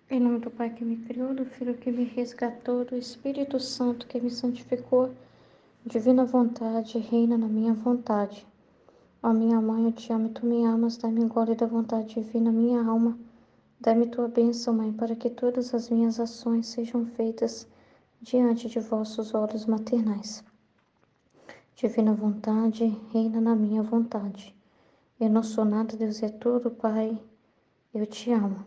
Em nome do Pai que me criou, do Filho que me resgatou, do Espírito Santo que me santificou, divina vontade, reina na minha vontade. Ó minha mãe, eu te amo e tu me amas, dai-me glória da vontade divina, minha alma. Dai-me tua bênção, Mãe, para que todas as minhas ações sejam feitas diante de vossos olhos maternais. Divina vontade, reina na minha vontade. Eu não sou nada, Deus é tudo, Pai, eu te amo.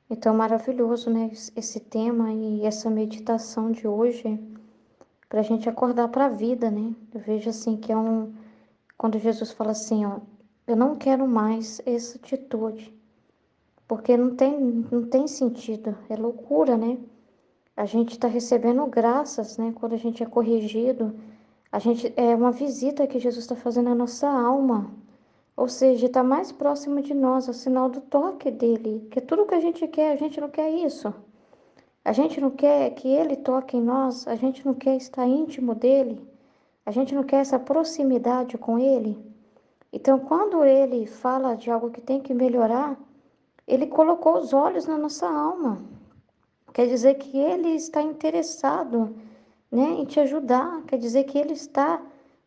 Então, maravilhoso, né? Esse tema e essa meditação de hoje, para a gente acordar para a vida, né? Eu vejo assim que é um. Quando Jesus fala assim, ó, eu não quero mais essa atitude, porque não tem sentido, é loucura, né? A gente está recebendo graças, né? Quando a gente é corrigido, a gente é uma visita que Jesus está fazendo à nossa alma. Ou seja, está mais próximo de nós, é o sinal do toque dele. Que tudo que a gente quer, a gente não quer isso. A gente não quer que ele toque em nós, a gente não quer estar íntimo dele, a gente não quer essa proximidade com ele. Então, quando ele fala de algo que tem que melhorar, ele colocou os olhos na nossa alma. Quer dizer que ele está interessado, né, em te ajudar, quer dizer que ele está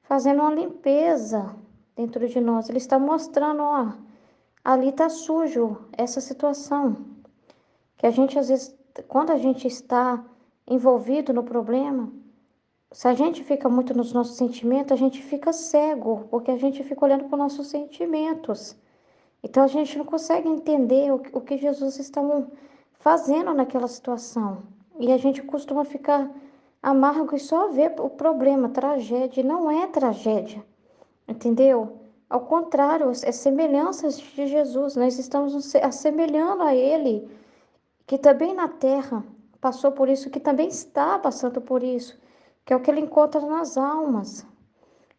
fazendo uma limpeza dentro de nós. Ele está mostrando, ó, ali está sujo essa situação. Que a gente, às vezes, quando a gente está envolvido no problema, se a gente fica muito nos nossos sentimentos, a gente fica cego, porque a gente fica olhando para os nossos sentimentos. Então a gente não consegue entender o que Jesus está fazendo naquela situação. E a gente costuma ficar amargo e só ver o problema, tragédia. E não é tragédia, entendeu? Ao contrário, é semelhanças de Jesus. Nós estamos nos assemelhando a Ele que também na terra passou por isso, que também está passando por isso, que é o que ele encontra nas almas,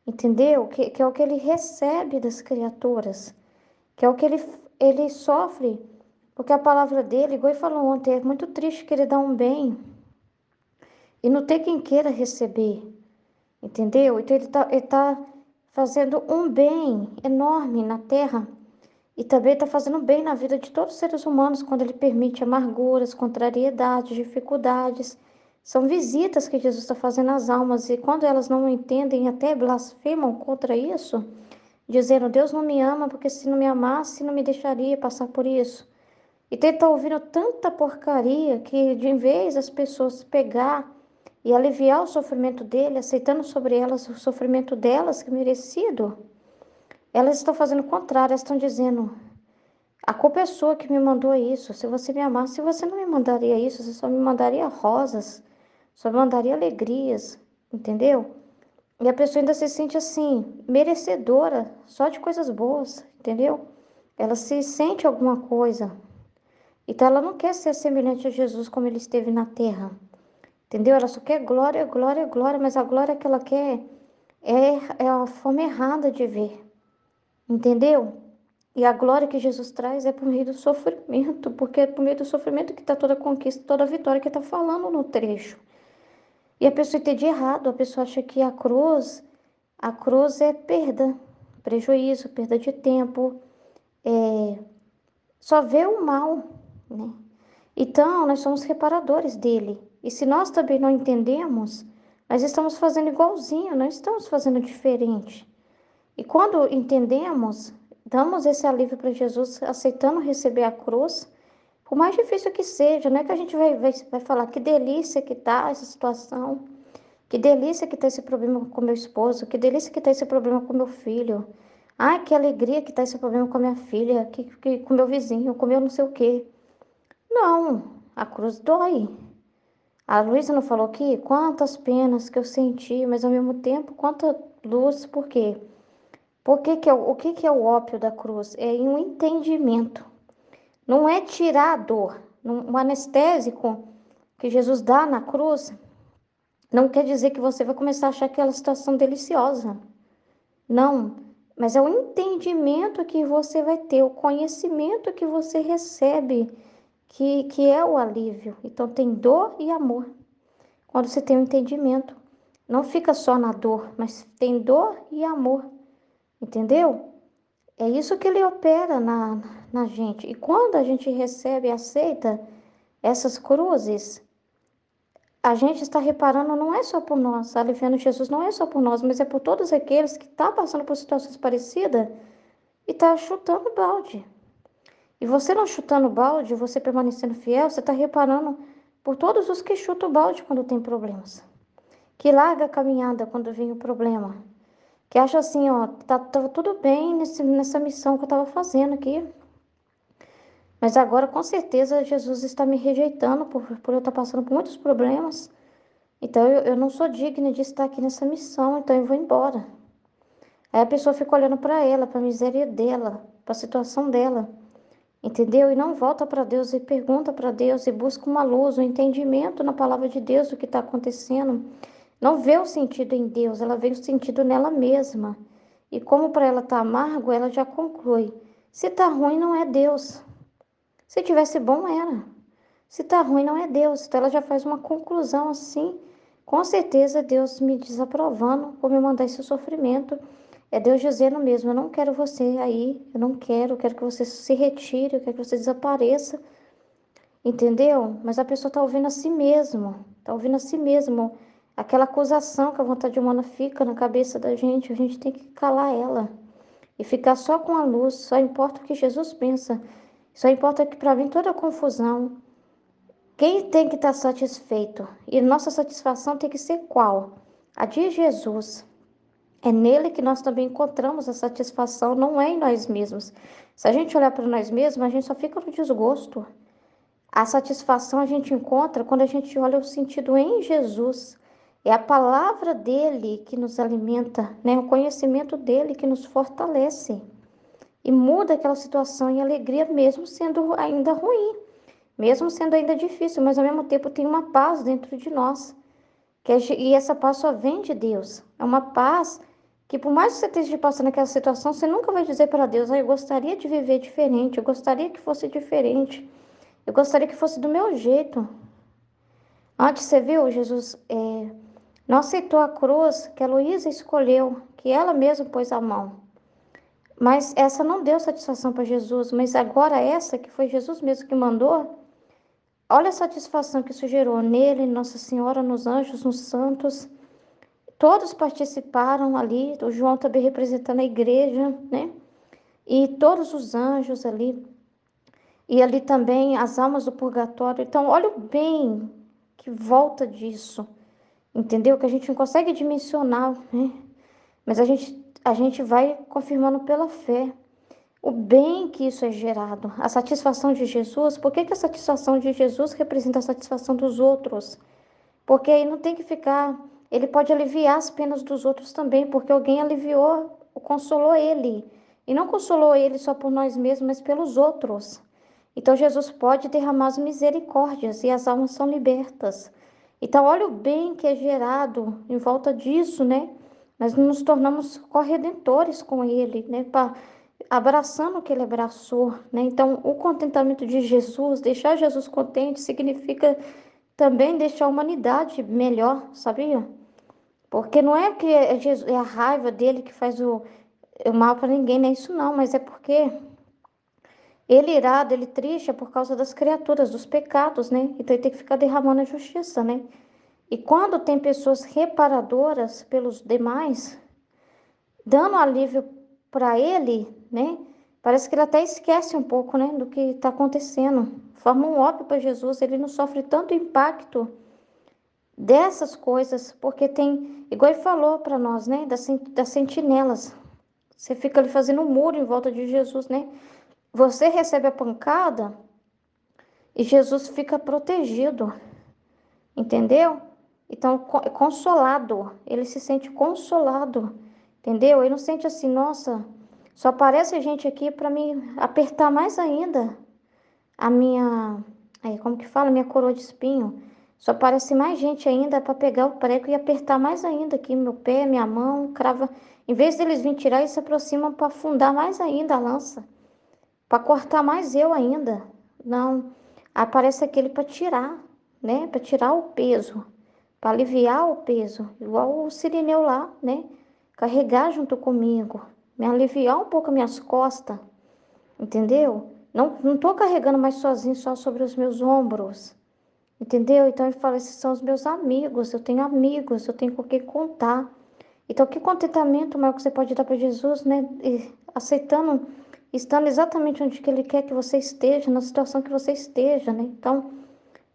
entendeu? Que é o que ele recebe das criaturas, que é o que ele sofre, porque a palavra dele, igual ele falou ontem, é muito triste que ele dá um bem e não ter quem queira receber, entendeu? Então ele tá fazendo um bem enorme na terra. E também está fazendo bem na vida de todos os seres humanos quando ele permite amarguras, contrariedades, dificuldades. São visitas que Jesus está fazendo às almas e quando elas não entendem, até blasfemam contra isso, dizendo: Deus não me ama porque se não me amasse, não me deixaria passar por isso. E tem tá ouvindo tanta porcaria que, de vez as pessoas pegar e aliviar o sofrimento dele, aceitando sobre elas o sofrimento delas, que é merecido, elas estão fazendo o contrário, elas estão dizendo: a culpa é sua que me mandou isso. Se você me amasse, você não me mandaria isso. Você só me mandaria rosas, só me mandaria alegrias, entendeu? E a pessoa ainda se sente assim, merecedora só de coisas boas, entendeu? Ela se sente alguma coisa. Então ela não quer ser semelhante a Jesus como ele esteve na terra, entendeu? Ela só quer glória, glória, glória, mas a glória que ela quer é a forma errada de ver, entendeu? E a glória que Jesus traz é por meio do sofrimento, porque é por meio do sofrimento que está toda a conquista, toda a vitória que está falando no trecho. E a pessoa entende errado, a pessoa acha que a cruz é perda, prejuízo, perda de tempo, só vê o mal, né? Então, nós somos reparadores dele. E se nós também não entendemos, nós estamos fazendo igualzinho, não estamos fazendo diferente. E quando entendemos, damos esse alívio para Jesus, aceitando receber a cruz, por mais difícil que seja, não é que a gente vai falar que delícia que tá essa situação, que delícia que tá esse problema com meu esposo, que delícia que tá esse problema com meu filho. Ai, que alegria que tá esse problema com a minha filha, que com meu vizinho, com meu não sei o quê. Não, a cruz dói. A Luísa não falou aqui quantas penas que eu senti, mas ao mesmo tempo quanta luz, por quê? O que que é o ópio da cruz? É um entendimento. Não é tirar a dor. Um anestésico que Jesus dá na cruz não quer dizer que você vai começar a achar aquela situação deliciosa. Não. Mas é o entendimento que você vai ter, o conhecimento que você recebe, que é o alívio. Então tem dor e amor. Quando você tem o entendimento, não fica só na dor, mas tem dor e amor. Entendeu? É isso que ele opera na gente. E quando a gente recebe e aceita, Essas cruzes, a gente está reparando, não é só por nós, aliviando Jesus não é só por nós, mas é por todos aqueles que estão passando por situações parecidas e tá chutando balde. E você não chutando balde, você permanecendo fiel, você está reparando por todos os que chutam o balde quando tem problemas. Que larga a caminhada quando vem o problema. Que acha assim, ó, tava tudo bem nessa missão que eu estava fazendo aqui. Mas agora, com certeza, Jesus está me rejeitando por eu estar passando por muitos problemas. Então, eu não sou digna de estar aqui nessa missão, então eu vou embora. Aí a pessoa fica olhando para ela, para a miséria dela, para a situação dela, entendeu? E não volta para Deus e pergunta para Deus e busca uma luz, um entendimento na palavra de Deus do que está acontecendo. Não vê o sentido em Deus, ela vê o sentido nela mesma. E como para ela tá amargo, ela já conclui: se tá ruim, não é Deus. Se tivesse bom, era. Se tá ruim, não é Deus. Então ela já faz uma conclusão assim. Com certeza é Deus me desaprovando por me mandar esse sofrimento. É Deus dizendo mesmo: eu não quero você aí, eu quero que você se retire, eu quero que você desapareça. Entendeu? Mas a pessoa tá ouvindo a si mesmo. Tá ouvindo a si mesmo. Aquela acusação que a vontade humana fica na cabeça da gente, a gente tem que calar ela. E ficar só com a luz. Só importa o que Jesus pensa. Só importa que para mim toda a confusão. Quem tem que estar satisfeito? E nossa satisfação tem que ser qual? A de Jesus. É nele que nós também encontramos a satisfação, não é em nós mesmos. Se a gente olhar para nós mesmos, a gente só fica no desgosto. A satisfação a gente encontra quando a gente olha o sentido em Jesus. É a palavra dele que nos alimenta, né? O conhecimento dele que nos fortalece. E muda aquela situação em alegria, mesmo sendo ainda ruim, mesmo sendo ainda difícil, mas ao mesmo tempo tem uma paz dentro de nós. E essa paz só vem de Deus. É uma paz que, por mais que você esteja passando aquela situação, você nunca vai dizer para Deus: eu gostaria de viver diferente, eu gostaria que fosse diferente, eu gostaria que fosse do meu jeito. Antes, você viu, Jesus não aceitou a cruz que a Luísa escolheu, que ela mesma pôs a mão. Mas essa não deu satisfação para Jesus, mas agora essa, que foi Jesus mesmo que mandou, olha a satisfação que isso gerou nele, Nossa Senhora, nos anjos, nos santos. Todos participaram ali, o João também representando a igreja, né? E todos os anjos ali, e ali também as almas do purgatório. Então, olha o bem que volta disso, entendeu? Que a gente não consegue dimensionar, né? Mas a gente vai confirmando pela fé o bem que isso é gerado, a satisfação de Jesus. Por que que a satisfação de Jesus representa a satisfação dos outros? Porque aí não tem que ficar. Ele pode aliviar as penas dos outros também, porque alguém aliviou, consolou ele. E não consolou ele só por nós mesmos, mas pelos outros. Então Jesus pode derramar as misericórdias e as almas são libertas. Então, olha o bem que é gerado em volta disso, né? Nós nos tornamos corredentores com ele, né? Abraçando o que ele abraçou, né? Então, o contentamento de Jesus, deixar Jesus contente, significa também deixar a humanidade melhor, sabia? Porque não é que é a raiva dele que faz o mal para ninguém, não é isso não, mas é porque ele irado, ele triste é por causa das criaturas, dos pecados, né? Então ele tem que ficar derramando a justiça, né? E quando tem pessoas reparadoras pelos demais, dando alívio para ele, né? Parece que ele até esquece um pouco, né, do que está acontecendo. Forma um óbvio para Jesus, ele não sofre tanto impacto dessas coisas, porque tem, igual ele falou para nós, né, das sentinelas. Você fica ali fazendo um muro em volta de Jesus, né? Você recebe a pancada e Jesus fica protegido, entendeu? Então, consolado, ele se sente consolado, entendeu? Ele não sente assim, nossa, só aparece gente aqui para me apertar mais ainda a minha, aí, como que fala? Minha coroa de espinho. Só aparece mais gente ainda para pegar o prego e apertar mais ainda aqui meu pé, minha mão, crava. Em vez deles virem tirar, eles se aproximam para afundar mais ainda a lança, para cortar mais eu ainda. Não, aparece aquele para tirar, né? Para tirar o peso, para aliviar o peso, igual o Sirineu lá, né? Carregar junto comigo, me aliviar um pouco as minhas costas, entendeu? Não estou carregando mais sozinho só sobre os meus ombros. Entendeu? Então ele fala, esses são os meus amigos, eu tenho com quem contar. Então, que contentamento maior que você pode dar para Jesus, né? E aceitando, estando exatamente onde que Ele quer que você esteja, na situação que você esteja, né? Então,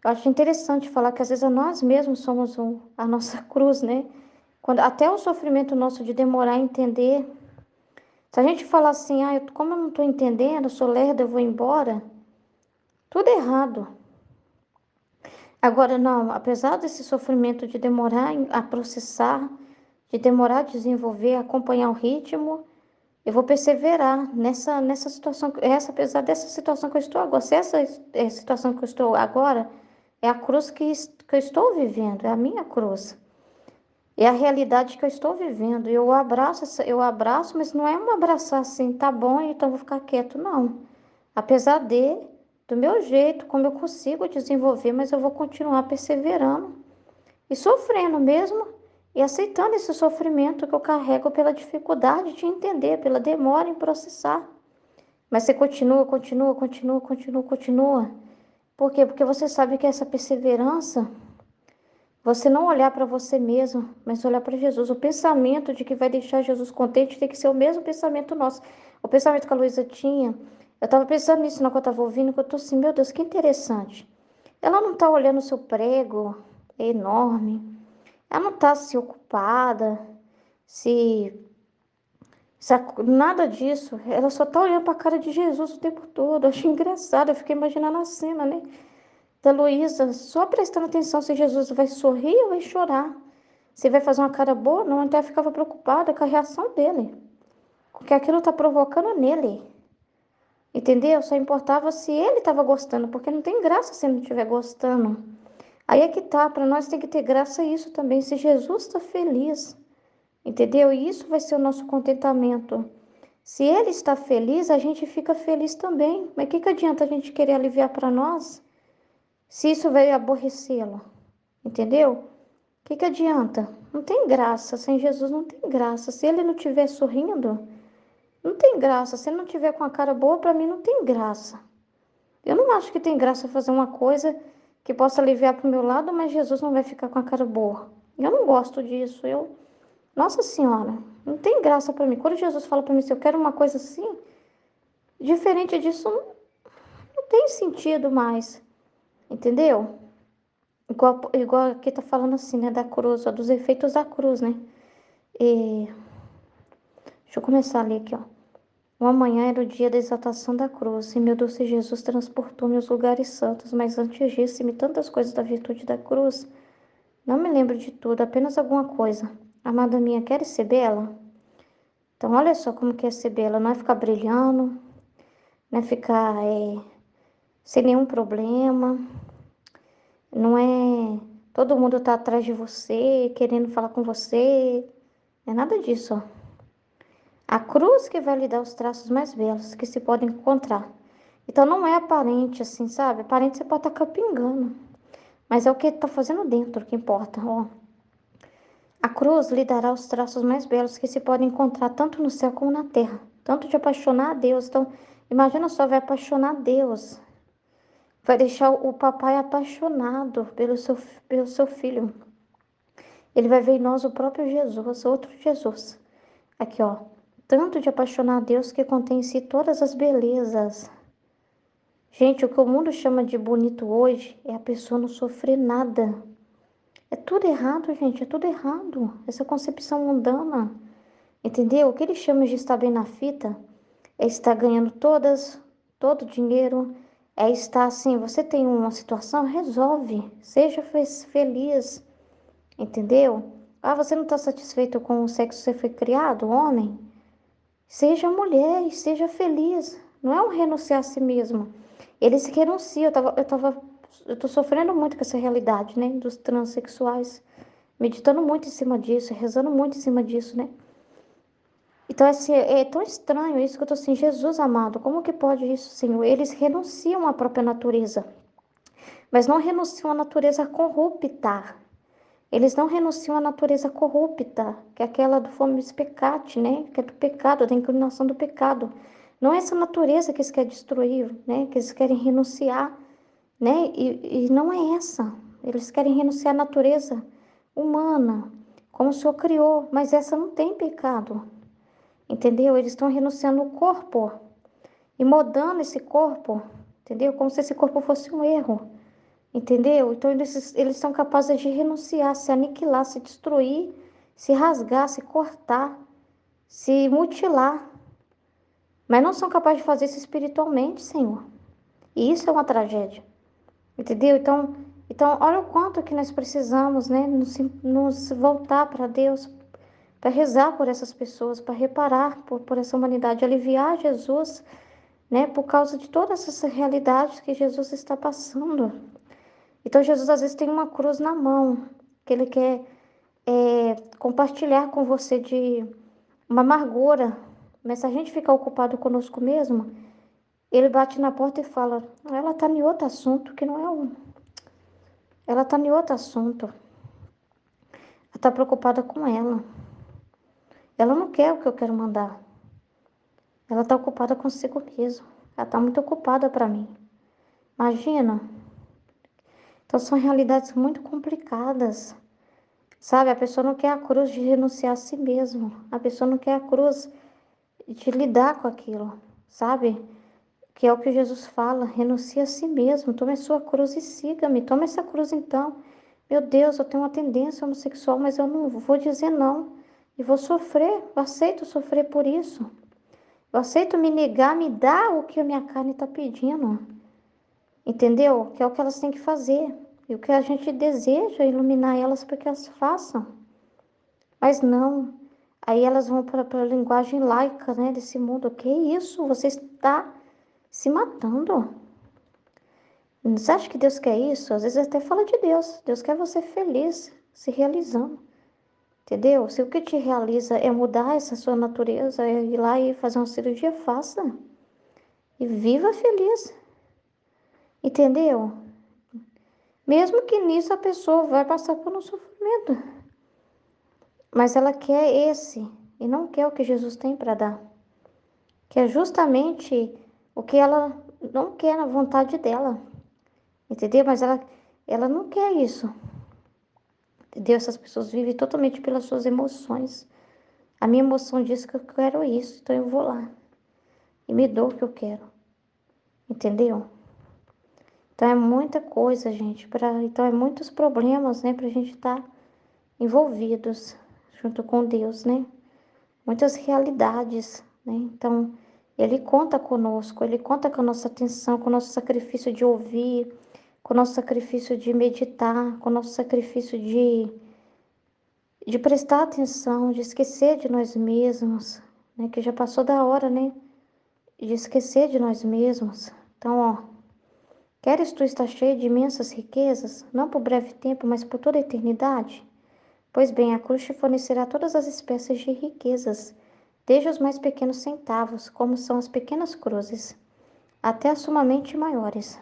eu acho interessante falar que às vezes nós mesmos somos a nossa cruz, né? Quando, até o sofrimento nosso de demorar a entender. Se a gente falar assim, como eu não estou entendendo, eu sou lerda, eu vou embora, tudo errado. Agora, não, apesar desse sofrimento de demorar a processar, de demorar a desenvolver, acompanhar o ritmo, eu vou perseverar nessa situação, apesar dessa situação que eu estou agora. Se essa situação que eu estou agora é a cruz que eu estou vivendo, é a minha cruz. É a realidade que eu estou vivendo. Eu abraço, mas não é um abraçar assim, tá bom, então eu vou ficar quieto, não. Apesar do meu jeito, como eu consigo desenvolver, mas eu vou continuar perseverando e sofrendo mesmo e aceitando esse sofrimento que eu carrego pela dificuldade de entender, pela demora em processar. Mas você continua. Por quê? Porque você sabe que essa perseverança, você não olhar para você mesmo, mas olhar para Jesus. O pensamento de que vai deixar Jesus contente tem que ser o mesmo pensamento nosso. O pensamento que a Luísa tinha, eu estava pensando nisso na que eu estava ouvindo, que eu estou assim, meu Deus, que interessante. Ela não está olhando o seu prego, é enorme. Ela não está se ocupada, se, nada disso. Ela só está olhando para a cara de Jesus o tempo todo. Eu achei engraçado, eu fiquei imaginando a cena, né? Da Luísa, só prestando atenção se Jesus vai sorrir ou vai chorar. Se vai fazer uma cara boa, não. Então ela ficava preocupada com a reação dele. Com o que aquilo está provocando nele. Entendeu? Só importava se ele estava gostando, porque não tem graça se ele não estiver gostando. Aí é que tá, para nós tem que ter graça isso também. Se Jesus está feliz. Entendeu? E isso vai ser o nosso contentamento. Se ele está feliz, a gente fica feliz também. Mas o que adianta a gente querer aliviar para nós, se isso vai aborrecê-lo? Entendeu? O que adianta? Não tem graça. Sem Jesus não tem graça. Se ele não estiver sorrindo, não tem graça. Se ele não estiver com a cara boa, para mim não tem graça. Eu não acho que tem graça fazer uma coisa que possa aliviar para o meu lado, mas Jesus não vai ficar com a cara boa. Eu não gosto disso. Nossa Senhora, não tem graça para mim. Quando Jesus fala para mim, se eu quero uma coisa assim, diferente disso, não tem sentido mais. Entendeu? Igual aqui tá falando assim, né, da cruz, ó, dos efeitos da cruz, né? E, deixa eu começar a ler aqui, ó. O amanhã era o dia da exaltação da cruz, e meu doce Jesus transportou-me aos lugares santos, mas antes disse-me tantas coisas da virtude da cruz. Não me lembro de tudo, apenas alguma coisa. Amada minha, queres ser bela? Então, olha só como que é ser bela. Não é ficar brilhando, não é ficar sem nenhum problema. Não é todo mundo tá atrás de você, querendo falar com você. É nada disso, ó. A cruz que vai lhe dar os traços mais belos que se podem encontrar. Então não é aparente assim, sabe? Aparente você pode estar capingando. Mas é o que tá fazendo dentro que importa, ó. A cruz lhe dará os traços mais belos que se podem encontrar tanto no céu como na terra. Tanto de apaixonar a Deus. Então, imagina só, vai apaixonar a Deus. Vai deixar o papai apaixonado pelo seu filho. Ele vai ver em nós o próprio Jesus, outro Jesus. Aqui, ó. Tanto de apaixonar a Deus que contém em si todas as belezas. Gente, o que o mundo chama de bonito hoje é a pessoa não sofrer nada. É tudo errado, gente, é tudo errado. Essa concepção mundana, entendeu? O que eles chamam de estar bem na fita é estar ganhando todo o dinheiro, é estar assim, você tem uma situação, resolve, seja feliz, entendeu? Ah, você não está satisfeito com o sexo que você foi criado, homem? Seja mulher e seja feliz. Não é um renunciar a si mesmo. Eles renunciam. Eu tô sofrendo muito com essa realidade, né? Dos transexuais. Meditando muito em cima disso, rezando muito em cima disso, né? Então, assim, é tão estranho isso que eu tô assim, Jesus amado, como que pode isso, Senhor? Eles renunciam à própria natureza, mas não renunciam à natureza corrupta. Eles não renunciam à natureza corrupta, que é aquela do formis peccati, né? Que é do pecado, da inclinação do pecado. Não é essa natureza que eles querem destruir, né? Que eles querem renunciar, né? E não é essa. Eles querem renunciar à natureza humana, como o Senhor criou, mas essa não tem pecado, entendeu? Eles estão renunciando ao corpo e modando esse corpo, entendeu? Como se esse corpo fosse um erro, entendeu? Então eles são capazes de renunciar, se aniquilar, se destruir, se rasgar, se cortar, se mutilar, mas não são capazes de fazer isso espiritualmente, Senhor. E isso é uma tragédia, entendeu? Então olha o quanto que nós precisamos, né? Nos voltar para Deus, para rezar por essas pessoas, para reparar por essa humanidade, aliviar Jesus, né? Por causa de todas essas realidades que Jesus está passando. Então, Jesus às vezes tem uma cruz na mão, que ele quer compartilhar com você de uma amargura. Mas se a gente ficar ocupado conosco mesmo, ele bate na porta e fala: ela está em outro assunto, que não é o. Ela está em outro assunto. Ela está preocupada com ela. Ela não quer o que eu quero mandar. Ela está ocupada consigo mesma. Ela está muito ocupada para mim. Imagina. Então são realidades muito complicadas. Sabe, a pessoa não quer a cruz de renunciar a si mesmo. A pessoa não quer a cruz de lidar com aquilo, sabe? Que é o que Jesus fala, renuncie a si mesmo, tome a sua cruz e siga-me. Tome essa cruz então. Meu Deus, eu tenho uma tendência homossexual, mas eu não vou dizer não. E vou sofrer, eu aceito sofrer por isso. Eu aceito me negar, me dar o que a minha carne está pedindo. Entendeu? Que é o que elas têm que fazer. E o que a gente deseja é iluminar elas para que elas façam. Mas não. Aí elas vão para a linguagem laica, né, desse mundo. Que isso? Você está se matando. Você acha que Deus quer isso? Às vezes até fala de Deus. Deus quer você feliz, se realizando. Entendeu? Se o que te realiza é mudar essa sua natureza, é ir lá e fazer uma cirurgia, faça. E viva feliz. Entendeu? Mesmo que nisso a pessoa vai passar por um sofrimento. Mas ela quer esse e não quer o que Jesus tem para dar. Que é justamente o que ela não quer na vontade dela. Entendeu? Mas ela não quer isso. Entendeu? Essas pessoas vivem totalmente pelas suas emoções. A minha emoção diz que eu quero isso, então eu vou lá e me dou o que eu quero. Entendeu? Então é muita coisa, gente, então é muitos problemas, né, pra gente estar envolvidos junto com Deus, né? Muitas realidades, né? Então, ele conta conosco, ele conta com a nossa atenção, com o nosso sacrifício de ouvir, com o nosso sacrifício de meditar, com o nosso sacrifício de prestar atenção, de esquecer de nós mesmos, né? Que já passou da hora, né? De esquecer de nós mesmos. Então, ó, queres tu estar cheio de imensas riquezas, não por breve tempo, mas por toda a eternidade? Pois bem, a cruz te fornecerá todas as espécies de riquezas, desde os mais pequenos centavos, como são as pequenas cruzes, até as sumamente maiores,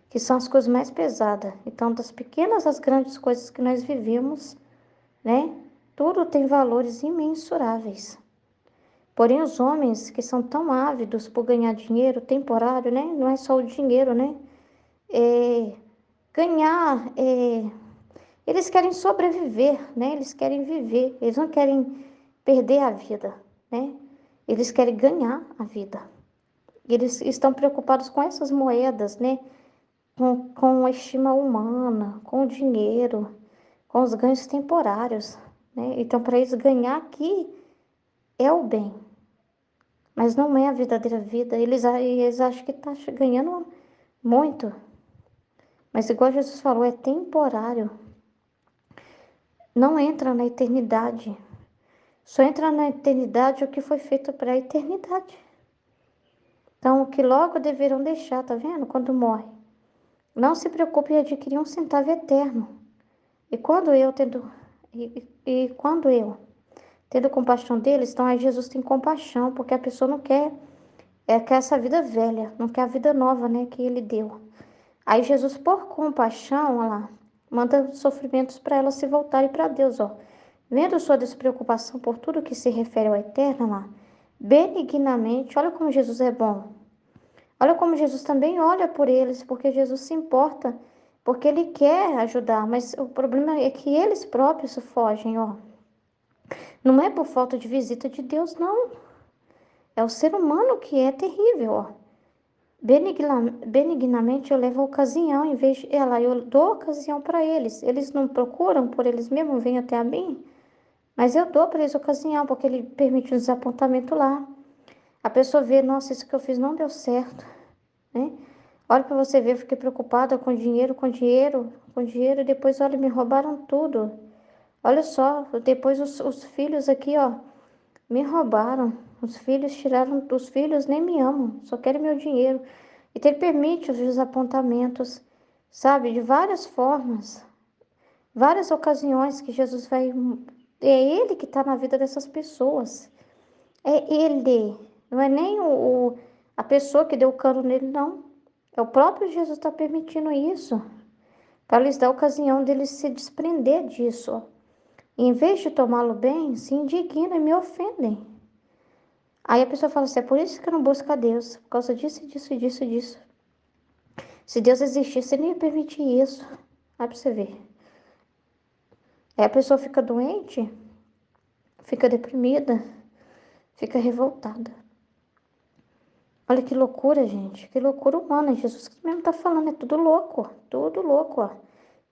que são as coisas mais pesadas. Então, das pequenas às grandes coisas que nós vivemos, né? Tudo tem valores imensuráveis. Porém, os homens que são tão ávidos por ganhar dinheiro temporário, né? Não é só o dinheiro, né? É, ganhar, eles querem sobreviver, né? Eles querem viver, eles não querem perder a vida, né? Eles querem ganhar a vida. Eles estão preocupados com essas moedas, né? Com a estima humana, com o dinheiro, com os ganhos temporários, né? Então, para eles ganhar aqui é o bem, mas não é a verdadeira vida. Eles acham que está ganhando muito, mas igual Jesus falou, é temporário. Não entra na eternidade. Só entra na eternidade o que foi feito para a eternidade. Então, o que logo deverão deixar, tá vendo? Quando morre. Não se preocupe em adquirir um centavo eterno. E quando eu tendo compaixão deles, então aí Jesus tem compaixão, porque a pessoa não quer essa vida velha, não quer a vida nova, né, que ele deu. Aí Jesus, por compaixão, olha lá, manda sofrimentos para elas se voltarem para Deus, ó. Vendo sua despreocupação por tudo que se refere ao eterno, olha lá, benignamente. Olha como Jesus é bom. Olha como Jesus também olha por eles, porque Jesus se importa, porque ele quer ajudar, mas o problema é que eles próprios fogem, ó. Não é por falta de visita de Deus, não. É o ser humano que é terrível, ó. Benignamente eu levo a ocasião, em vez de ela, eu dou ocasião para eles. Eles não procuram por eles mesmos, vêm até a mim, mas eu dou para eles ocasião, porque ele permite um desapontamento lá. A pessoa vê, nossa, isso que eu fiz não deu certo, né? Olha para você ver, eu fiquei preocupada com dinheiro, com dinheiro, com dinheiro, e depois, olha, me roubaram tudo. Olha só, depois os filhos aqui, ó, me roubaram. Os filhos tiraram, os filhos nem me amam, só querem meu dinheiro. Então ele permite os desapontamentos, sabe, de várias formas, várias ocasiões que Jesus vai. É ele que está na vida dessas pessoas. É ele. Não é nem a pessoa que deu o cano nele, não. É o próprio Jesus está permitindo isso, para lhes dar ocasião deles se desprender disso. E, em vez de tomá-lo bem, se indignam e me ofendem. Aí a pessoa fala assim, é por isso que eu não busco a Deus, por causa disso, disso, disso, disso. Se Deus existisse, ele não ia permitir isso. Vai pra você ver. Aí a pessoa fica doente, fica deprimida, fica revoltada. Olha que loucura, gente. Que loucura humana. Jesus mesmo tá falando, é tudo louco, ó.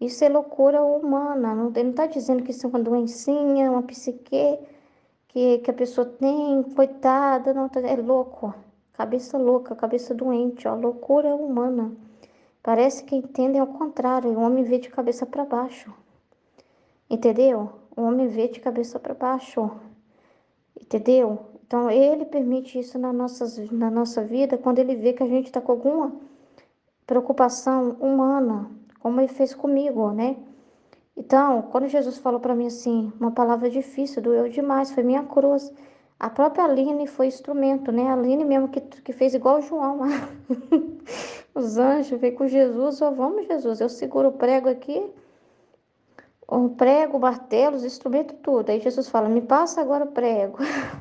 Isso é loucura humana. Não, ele não tá dizendo que isso é uma doencinha, uma psique que a pessoa tem, coitada, não, é louco. Cabeça louca, cabeça doente, ó. Loucura humana. Parece que entendem ao contrário. O homem vê de cabeça para baixo. Entendeu? O homem vê de cabeça para baixo. Entendeu? Então, ele permite isso na nossa vida quando ele vê que a gente está com alguma preocupação humana, como ele fez comigo, né? Então, quando Jesus falou para mim assim, uma palavra difícil, doeu demais, foi minha cruz. A própria Aline foi instrumento, né? A Aline mesmo que fez igual o João. Os anjos veio com Jesus, ó, vamos Jesus, eu seguro o prego aqui, o prego, o martelo, os instrumentos, tudo. Aí Jesus fala, me passa agora o prego,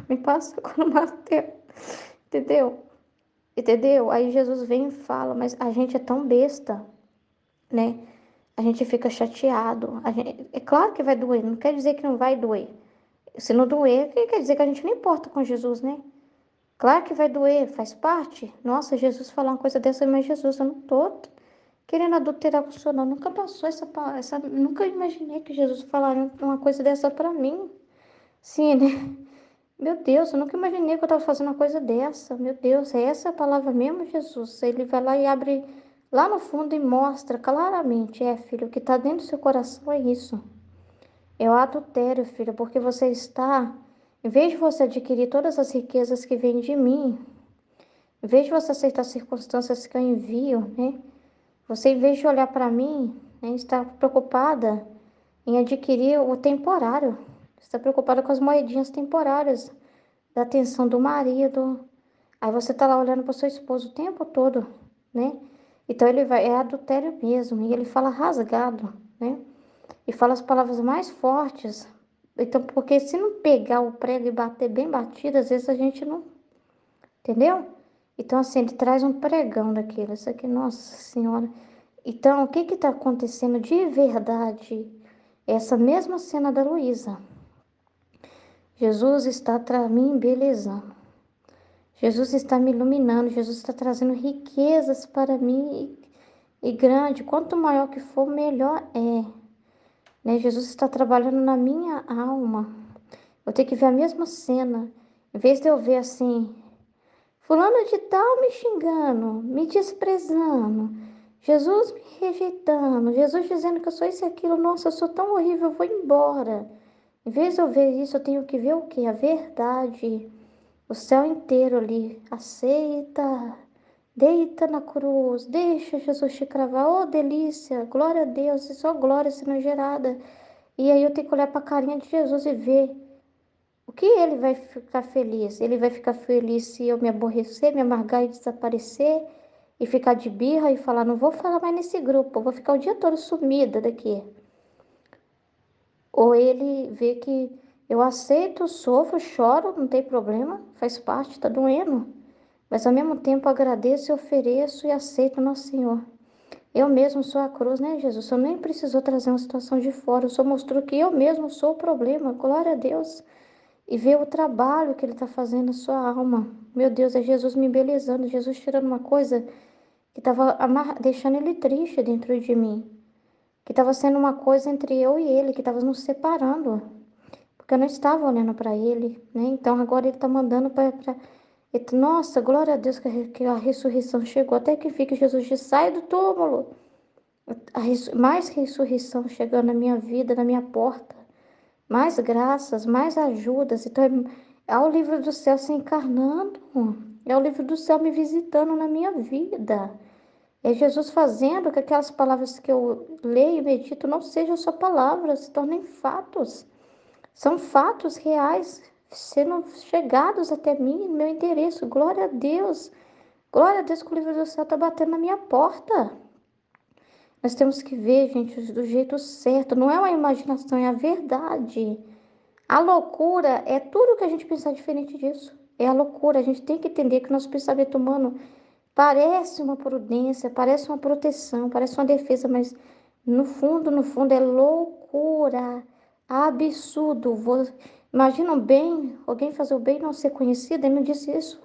me passa agora o martelo, entendeu? Entendeu? Aí Jesus vem e fala, mas a gente é tão besta, né? A gente fica chateado. É claro que vai doer, não quer dizer que não vai doer. Se não doer, quer dizer que a gente não importa com Jesus, né? Claro que vai doer, faz parte. Nossa, Jesus falou uma coisa dessa, mas Jesus, eu não tô querendo adulterar com o senhor, não. Nunca passou nunca imaginei que Jesus falaria uma coisa dessa pra mim. Sim, né? Meu Deus, eu nunca imaginei que eu estava fazendo uma coisa dessa. Meu Deus, é essa a palavra mesmo, Jesus? Ele vai lá e abre lá no fundo e mostra claramente, filho, o que está dentro do seu coração é isso. É o adultério, filho, porque você está, em vez de você adquirir todas as riquezas que vêm de mim, em vez de você aceitar as circunstâncias que eu envio, né? Você, em vez de olhar para mim, né, está preocupada em adquirir o temporário. Está preocupada com as moedinhas temporárias da atenção do marido. Aí você tá lá olhando para seu esposo o tempo todo, né? Então ele vai, é adultério mesmo, e ele fala rasgado, né? E fala as palavras mais fortes. Então, porque se não pegar o prego e bater bem batido, às vezes a gente não, entendeu? Então, assim, ele traz um pregão daquele, isso aqui, nossa senhora. Então, o que que tá acontecendo de verdade? Essa mesma cena da Luísa. Jesus está me embelezando. Jesus está me iluminando, Jesus está trazendo riquezas para mim e grande. Quanto maior que for, melhor é. Né? Jesus está trabalhando na minha alma. Eu tenho que ver a mesma cena. Em vez de eu ver assim, fulano de tal me xingando, me desprezando, Jesus me rejeitando, Jesus dizendo que eu sou isso e aquilo, nossa, eu sou tão horrível, eu vou embora. Em vez de eu ver isso, eu tenho que ver o quê? A verdade. O céu inteiro ali aceita, deita na cruz, deixa Jesus te cravar. Oh, delícia, glória a Deus, e só glória sendo gerada. E aí eu tenho que olhar para a carinha de Jesus e ver o que ele vai ficar feliz. Ele vai ficar feliz se eu me aborrecer, me amargar e desaparecer e ficar de birra e falar, não vou falar mais nesse grupo, eu vou ficar o dia todo sumida daqui. Ou ele vê que Eu aceito, sofro, choro, não tem problema, faz parte, tá doendo. Mas ao mesmo tempo agradeço e ofereço e aceito nosso Senhor. Eu mesmo sou a cruz, né, Jesus? O Senhor nem precisou trazer uma situação de fora, o Senhor mostrou que eu mesmo sou o problema. Glória a Deus. E ver o trabalho que Ele está fazendo na sua alma. Meu Deus, é Jesus me embelezando, Jesus tirando uma coisa que estava deixando Ele triste dentro de mim. Que estava sendo uma coisa entre eu e Ele, que estava nos separando. Porque eu não estava olhando para Ele, né? Então agora Ele está mandando para. Nossa, glória a Deus que a ressurreição chegou. Até que fique Jesus diz, sai do túmulo. Mais ressurreição chegando na minha vida, na minha porta. Mais graças, mais ajudas. Então é o livro do céu se encarnando. É o livro do céu me visitando na minha vida. É Jesus fazendo que aquelas palavras que eu leio e medito não sejam só palavras, se tornem fatos. São fatos reais sendo chegados até mim, meu endereço. Glória a Deus. Glória a Deus que o livro do céu está batendo na minha porta. Nós temos que ver, gente, do jeito certo. Não é uma imaginação, é a verdade. A loucura é tudo que a gente pensar diferente disso. É a loucura. A gente tem que entender que o nosso pensamento humano parece uma prudência, parece uma proteção, parece uma defesa, mas no fundo é loucura. Absurdo. Imagina o bem, alguém fazer o bem e não ser conhecido, ele não disse isso.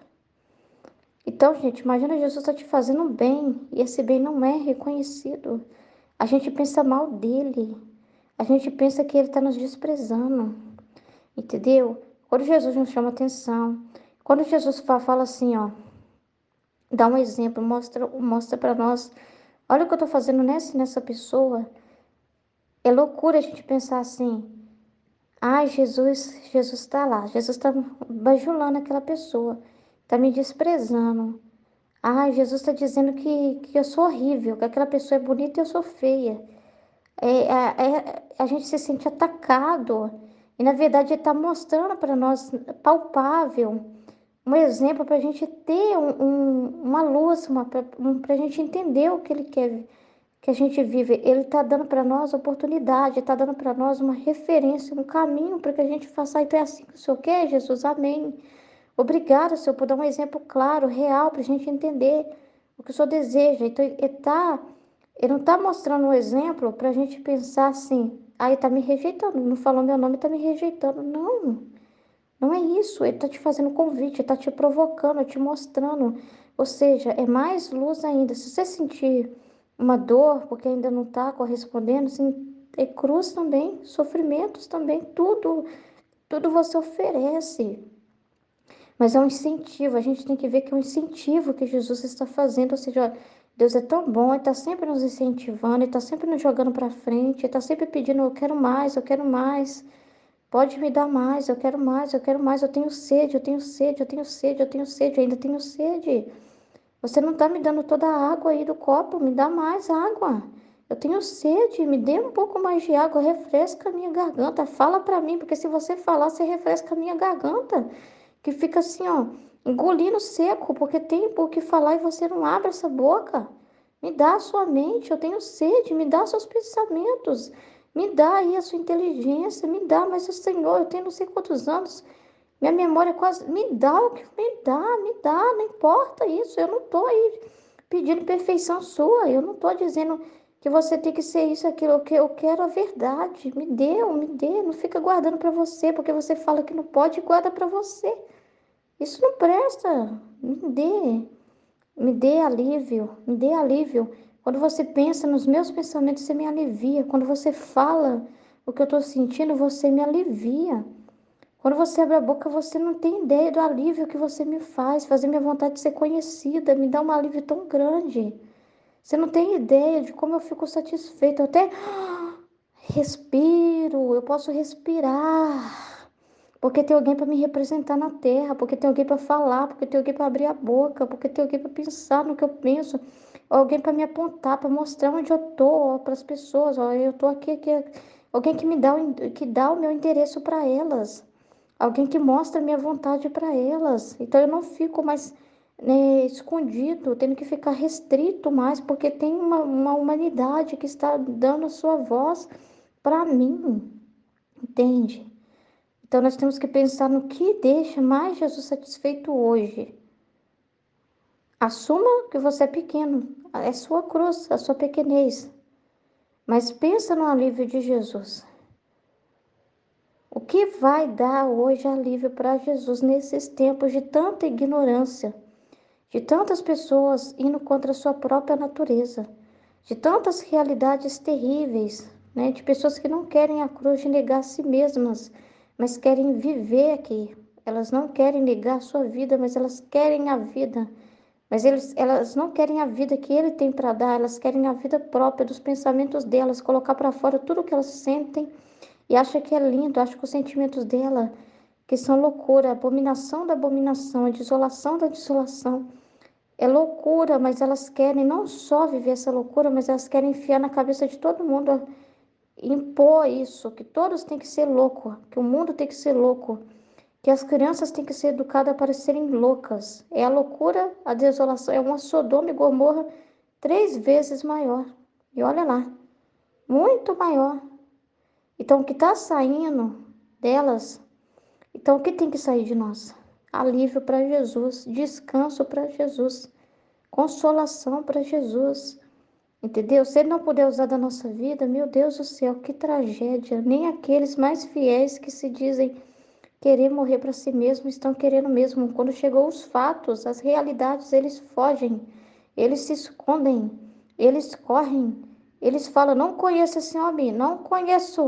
Então, gente, imagina Jesus está te fazendo bem e esse bem não é reconhecido. A gente pensa mal dele. A gente pensa que ele está nos desprezando. Entendeu? Quando Jesus nos chama atenção, quando Jesus fala assim, ó, dá um exemplo, mostra para nós, olha o que eu tô fazendo nessa pessoa. É loucura a gente pensar assim, ai, Jesus está lá, Jesus está bajulando aquela pessoa, está me desprezando. Ai, Jesus está dizendo que eu sou horrível, que aquela pessoa é bonita e eu sou feia. A gente se sente atacado. E na verdade ele está mostrando para nós, palpável, um exemplo para a gente ter uma luz, para a gente entender o que ele quer que a gente vive. Ele está dando para nós oportunidade, está dando para nós uma referência, um caminho para que a gente faça. Então é assim que o Senhor quer, Jesus, amém. Obrigada, Senhor, por dar um exemplo claro, real, para a gente entender o que o Senhor deseja. Então ele não está mostrando um exemplo para a gente pensar assim, ah, ele está me rejeitando, não falou meu nome, está me rejeitando. Não. Não é isso, ele está te fazendo um convite, está te provocando, te mostrando. Ou seja, é mais luz ainda. Se você sentir uma dor, porque ainda não está correspondendo, assim, é cruz também, sofrimentos também, tudo você oferece. Mas é um incentivo, a gente tem que ver que é um incentivo que Jesus está fazendo. Ou seja, Deus é tão bom, Ele está sempre nos incentivando, Ele está sempre nos jogando para frente, Ele está sempre pedindo, eu quero mais, eu quero mais. Pode me dar mais, eu quero mais, eu quero mais, eu tenho sede, eu tenho sede, eu tenho sede, eu tenho sede, eu ainda tenho sede. Você não está me dando toda a água aí do copo, me dá mais água. Eu tenho sede, me dê um pouco mais de água, refresca a minha garganta, fala para mim, porque se você falar, você refresca a minha garganta, que fica assim, ó, engolindo seco, porque tem por que falar e você não abre essa boca. Me dá a sua mente, eu tenho sede, me dá seus pensamentos, me dá aí a sua inteligência, me dá, mas o Senhor, eu tenho não sei quantos anos, minha memória é quase, me dá o que me dá, não importa isso, eu não tô aí pedindo perfeição sua, eu não tô dizendo que você tem que ser isso, aquilo, que eu quero a verdade, me dê, não fica guardando para você, porque você fala que não pode e guarda para você. Isso não presta, me dê alívio, me dê alívio. Quando você pensa nos meus pensamentos, você me alivia. Quando você fala o que eu estou sentindo, você me alivia. Quando você abre a boca, você não tem ideia do alívio que você me faz. Fazer minha vontade de ser conhecida me dá um alívio tão grande. Você não tem ideia de como eu fico satisfeita. Eu até respiro, eu posso respirar. Porque tem alguém para me representar na terra, porque tem alguém para falar, porque tem alguém para abrir a boca, porque tem alguém para pensar no que eu penso, alguém para me apontar, para mostrar onde eu tô para as pessoas, ó, eu tô aqui, alguém que me dá que dá o meu endereço para elas, alguém que mostra a minha vontade para elas. Então eu não fico mais, né, escondido, tendo que ficar restrito mais, porque tem uma humanidade que está dando a sua voz para mim, entende? Então nós temos que pensar no que deixa mais Jesus satisfeito hoje. Assuma que você é pequeno, é sua cruz, a sua pequenez. Mas pensa no alívio de Jesus. O que vai dar hoje alívio para Jesus nesses tempos de tanta ignorância, de tantas pessoas indo contra a sua própria natureza, de tantas realidades terríveis, né? De pessoas que não querem a cruz de negar a si mesmas, mas querem viver aqui. Elas não querem negar a sua vida, mas elas querem a vida. Mas elas não querem a vida que ele tem para dar, elas querem a vida própria dos pensamentos delas, colocar para fora tudo o que elas sentem e acham que é lindo, acham que os sentimentos dela, que são loucura, a abominação da abominação, a desolação da desolação. É loucura, mas elas querem não só viver essa loucura, mas elas querem enfiar na cabeça de todo mundo, impor isso, que todos têm que ser loucos, que o mundo tem que ser louco, que as crianças têm que ser educadas para serem loucas. É a loucura, a desolação, é uma Sodoma e Gomorra 3 vezes maior. E olha lá, muito maior. Então, o que está saindo delas, então o que tem que sair de nós? Alívio para Jesus, descanso para Jesus, consolação para Jesus. Entendeu? Se ele não puder usar da nossa vida, meu Deus do céu, que tragédia. Nem aqueles mais fiéis que se dizem querer morrer para si mesmo estão querendo mesmo. Quando chegou os fatos, as realidades, eles fogem, eles se escondem, eles correm, eles falam: não conheço esse homem, não conheço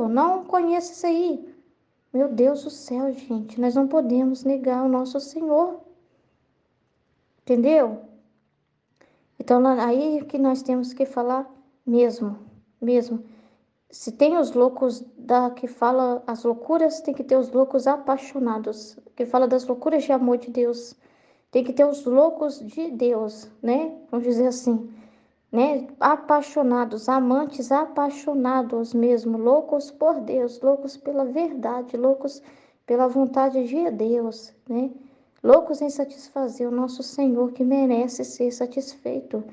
isso aí. Meu Deus do céu, gente, nós não podemos negar o nosso Senhor, entendeu? Então, aí que nós temos que falar mesmo, mesmo. Se tem os loucos que fala as loucuras, tem que ter os loucos apaixonados, que fala das loucuras de amor de Deus. Tem que ter os loucos de Deus, né? Vamos dizer assim, né? Apaixonados, amantes apaixonados mesmo, loucos por Deus, loucos pela verdade, loucos pela vontade de Deus, né? Loucos em satisfazer o nosso Senhor, que merece ser satisfeito,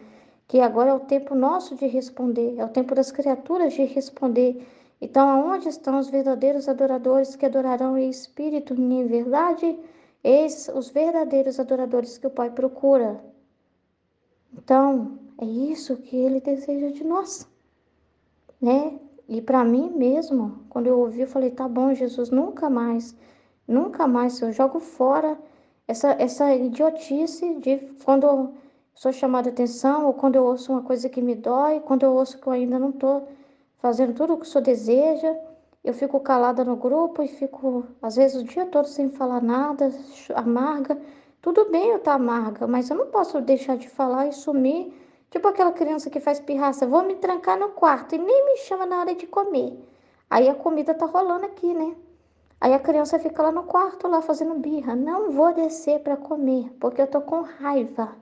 que agora é o tempo nosso de responder, é o tempo das criaturas de responder. Então, aonde estão os verdadeiros adoradores que adorarão em espírito e em verdade? Eis os verdadeiros adoradores que o Pai procura. Então, é isso que ele deseja de nós, né? E para mim mesmo, quando eu ouvi, eu falei: tá bom, Jesus, nunca mais, eu jogo fora essa idiotice de quando eu sou chamada a atenção, ou quando eu ouço uma coisa que me dói, quando eu ouço que eu ainda não estou fazendo tudo o que o Senhor deseja, eu fico calada no grupo e fico, às vezes, o dia todo sem falar nada, amarga. Tudo bem eu estar amarga, mas eu não posso deixar de falar e sumir. Tipo aquela criança que faz pirraça: vou me trancar no quarto e nem me chama na hora de comer. Aí a comida tá rolando aqui, né? Aí a criança fica lá no quarto, lá fazendo birra. Não vou descer para comer, porque eu tô com raiva.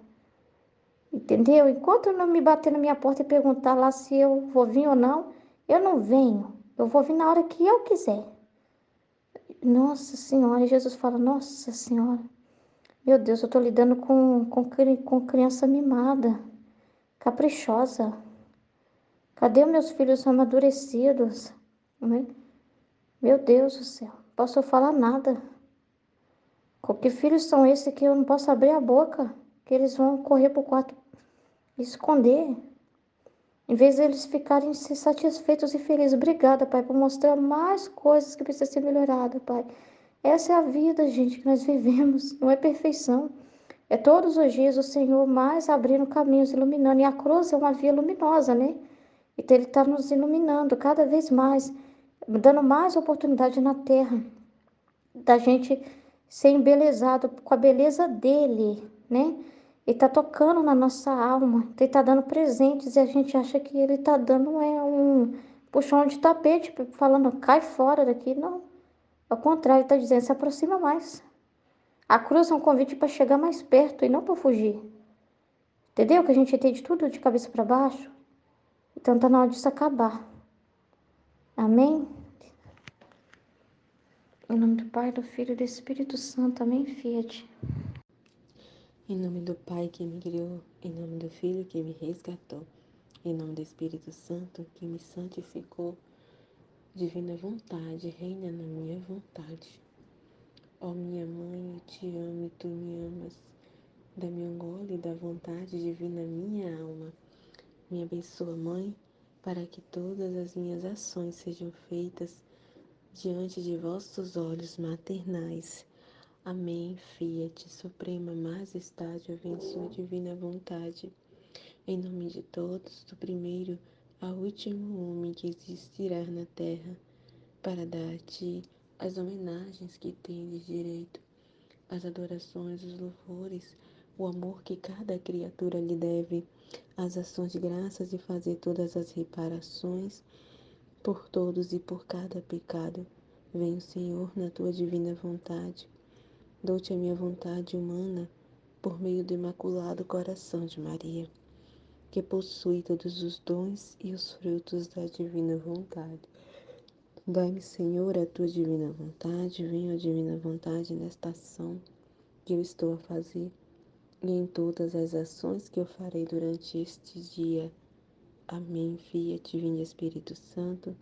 Entendeu? Enquanto não me bater na minha porta e perguntar lá se eu vou vir ou não, eu não venho. Eu vou vir na hora que eu quiser. Nossa Senhora, e Jesus fala: nossa Senhora, meu Deus, eu tô lidando com criança mimada, caprichosa. Cadê meus filhos amadurecidos? Né? Meu Deus do céu, não posso falar nada. Que filhos são esses que eu não posso abrir a boca? Que eles vão correr pro quarto e esconder. Em vez de eles ficarem satisfeitos e felizes. Obrigada, Pai, por mostrar mais coisas que precisam ser melhoradas, Pai. Essa é a vida, gente, que nós vivemos. Não é perfeição. É todos os dias o Senhor mais abrindo caminhos, iluminando. E a cruz é uma via luminosa, né? Então Ele está nos iluminando cada vez mais, dando mais oportunidade na terra, da gente ser embelezado com a beleza dele, né? Ele está tocando na nossa alma, ele está dando presentes e a gente acha que ele está dando um puxão de tapete, falando: cai fora daqui. Não, ao contrário, ele está dizendo: se aproxima mais. A cruz é um convite para chegar mais perto e não para fugir. Entendeu? Que a gente entende tudo de cabeça para baixo. Então está na hora disso acabar. Amém? Em nome do Pai, do Filho e do Espírito Santo. Amém, Fiat. Em nome do Pai que me criou, em nome do Filho que me resgatou, em nome do Espírito Santo que me santificou, divina vontade, reina na minha vontade. Ó minha mãe, eu te amo e tu me amas. Dá-me um gole da vontade divina minha alma. Me abençoa, Mãe, para que todas as minhas ações sejam feitas diante de vossos olhos maternais. Amém. Fiat, Suprema Majestade, vem sua divina vontade. Em nome de todos, do primeiro ao último homem que existirá na terra, para dar a ti as homenagens que tendes direito, as adorações, os louvores, o amor que cada criatura lhe deve, as ações de graças e fazer todas as reparações por todos e por cada pecado. Venho, Senhor, na tua divina vontade. Dou-te a minha vontade humana por meio do Imaculado Coração de Maria, que possui todos os dons e os frutos da divina vontade. Dai-me, Senhor, a tua divina vontade, venha a divina vontade nesta ação que eu estou a fazer e em todas as ações que eu farei durante este dia. Amém. Fiat, vinde Espírito Santo,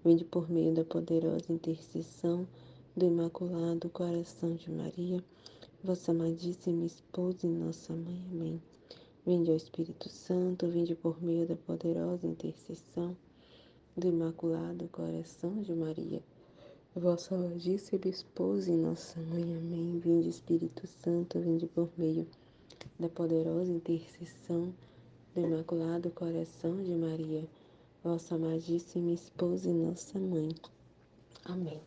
vinde por meio da poderosa intercessão do Imaculado Coração de Maria, vossa amadíssima esposa e nossa mãe. Amém. Vinde ao Espírito Santo, vinde por meio da poderosa intercessão do Imaculado Coração de Maria, vossa amadíssima esposa e nossa mãe. Amém. Vinde Espírito Santo, vinde por meio da poderosa intercessão do Imaculado Coração de Maria, vossa amadíssima esposa e nossa mãe. Amém.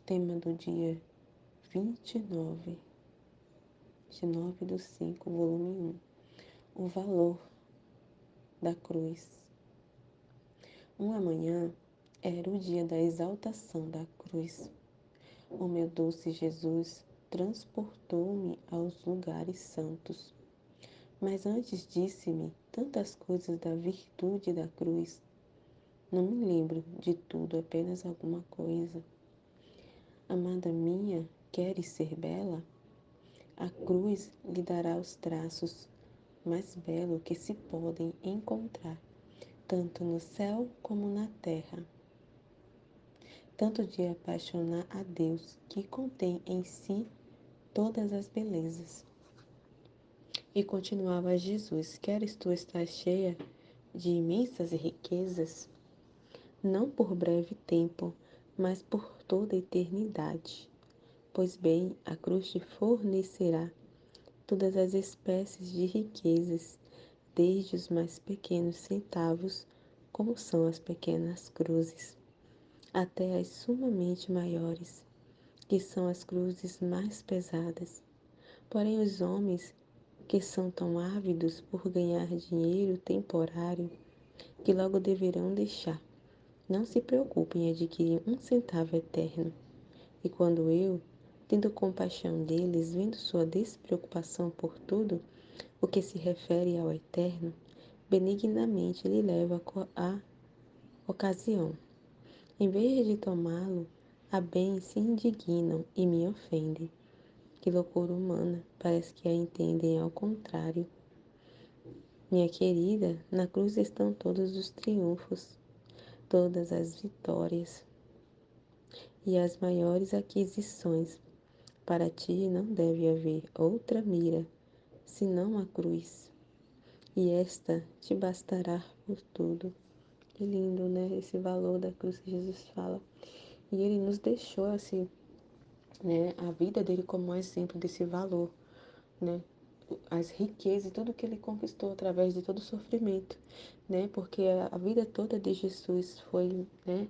Tema do dia 29 de 9 do 5, volume 1. O valor da cruz. Uma manhã era o dia da exaltação da cruz. O meu doce Jesus transportou-me aos lugares santos. Mas antes disse-me tantas coisas da virtude da cruz. Não me lembro de tudo, apenas alguma coisa. Amada minha, queres ser bela? A cruz lhe dará os traços mais belos que se podem encontrar, tanto no céu como na terra. Tanto de apaixonar a Deus, que contém em si todas as belezas. E continuava Jesus: queres tu estar cheia de imensas riquezas? Não por breve tempo, mas por toda a eternidade. Pois bem, a cruz te fornecerá todas as espécies de riquezas, desde os mais pequenos centavos, como são as pequenas cruzes, até as sumamente maiores, que são as cruzes mais pesadas. Porém, os homens que são tão ávidos por ganhar dinheiro temporário, que logo deverão deixar, não se preocupem em adquirir um centavo eterno. E quando eu, tendo compaixão deles, vendo sua despreocupação por tudo o que se refere ao eterno, benignamente lhe levo a ocasião. Em vez de tomá-lo, a bem se indignam e me ofendem. Que loucura humana, parece que a entendem ao contrário. Minha querida, na cruz estão todos os triunfos, todas as vitórias e as maiores aquisições. Para ti não deve haver outra mira, senão a cruz, e esta te bastará por tudo. Que lindo, né? Esse valor da cruz que Jesus fala. E ele nos deixou assim, né? A vida dele como um exemplo desse valor, né? As riquezas e tudo que ele conquistou através de todo o sofrimento, né? Porque a vida toda de Jesus foi, né?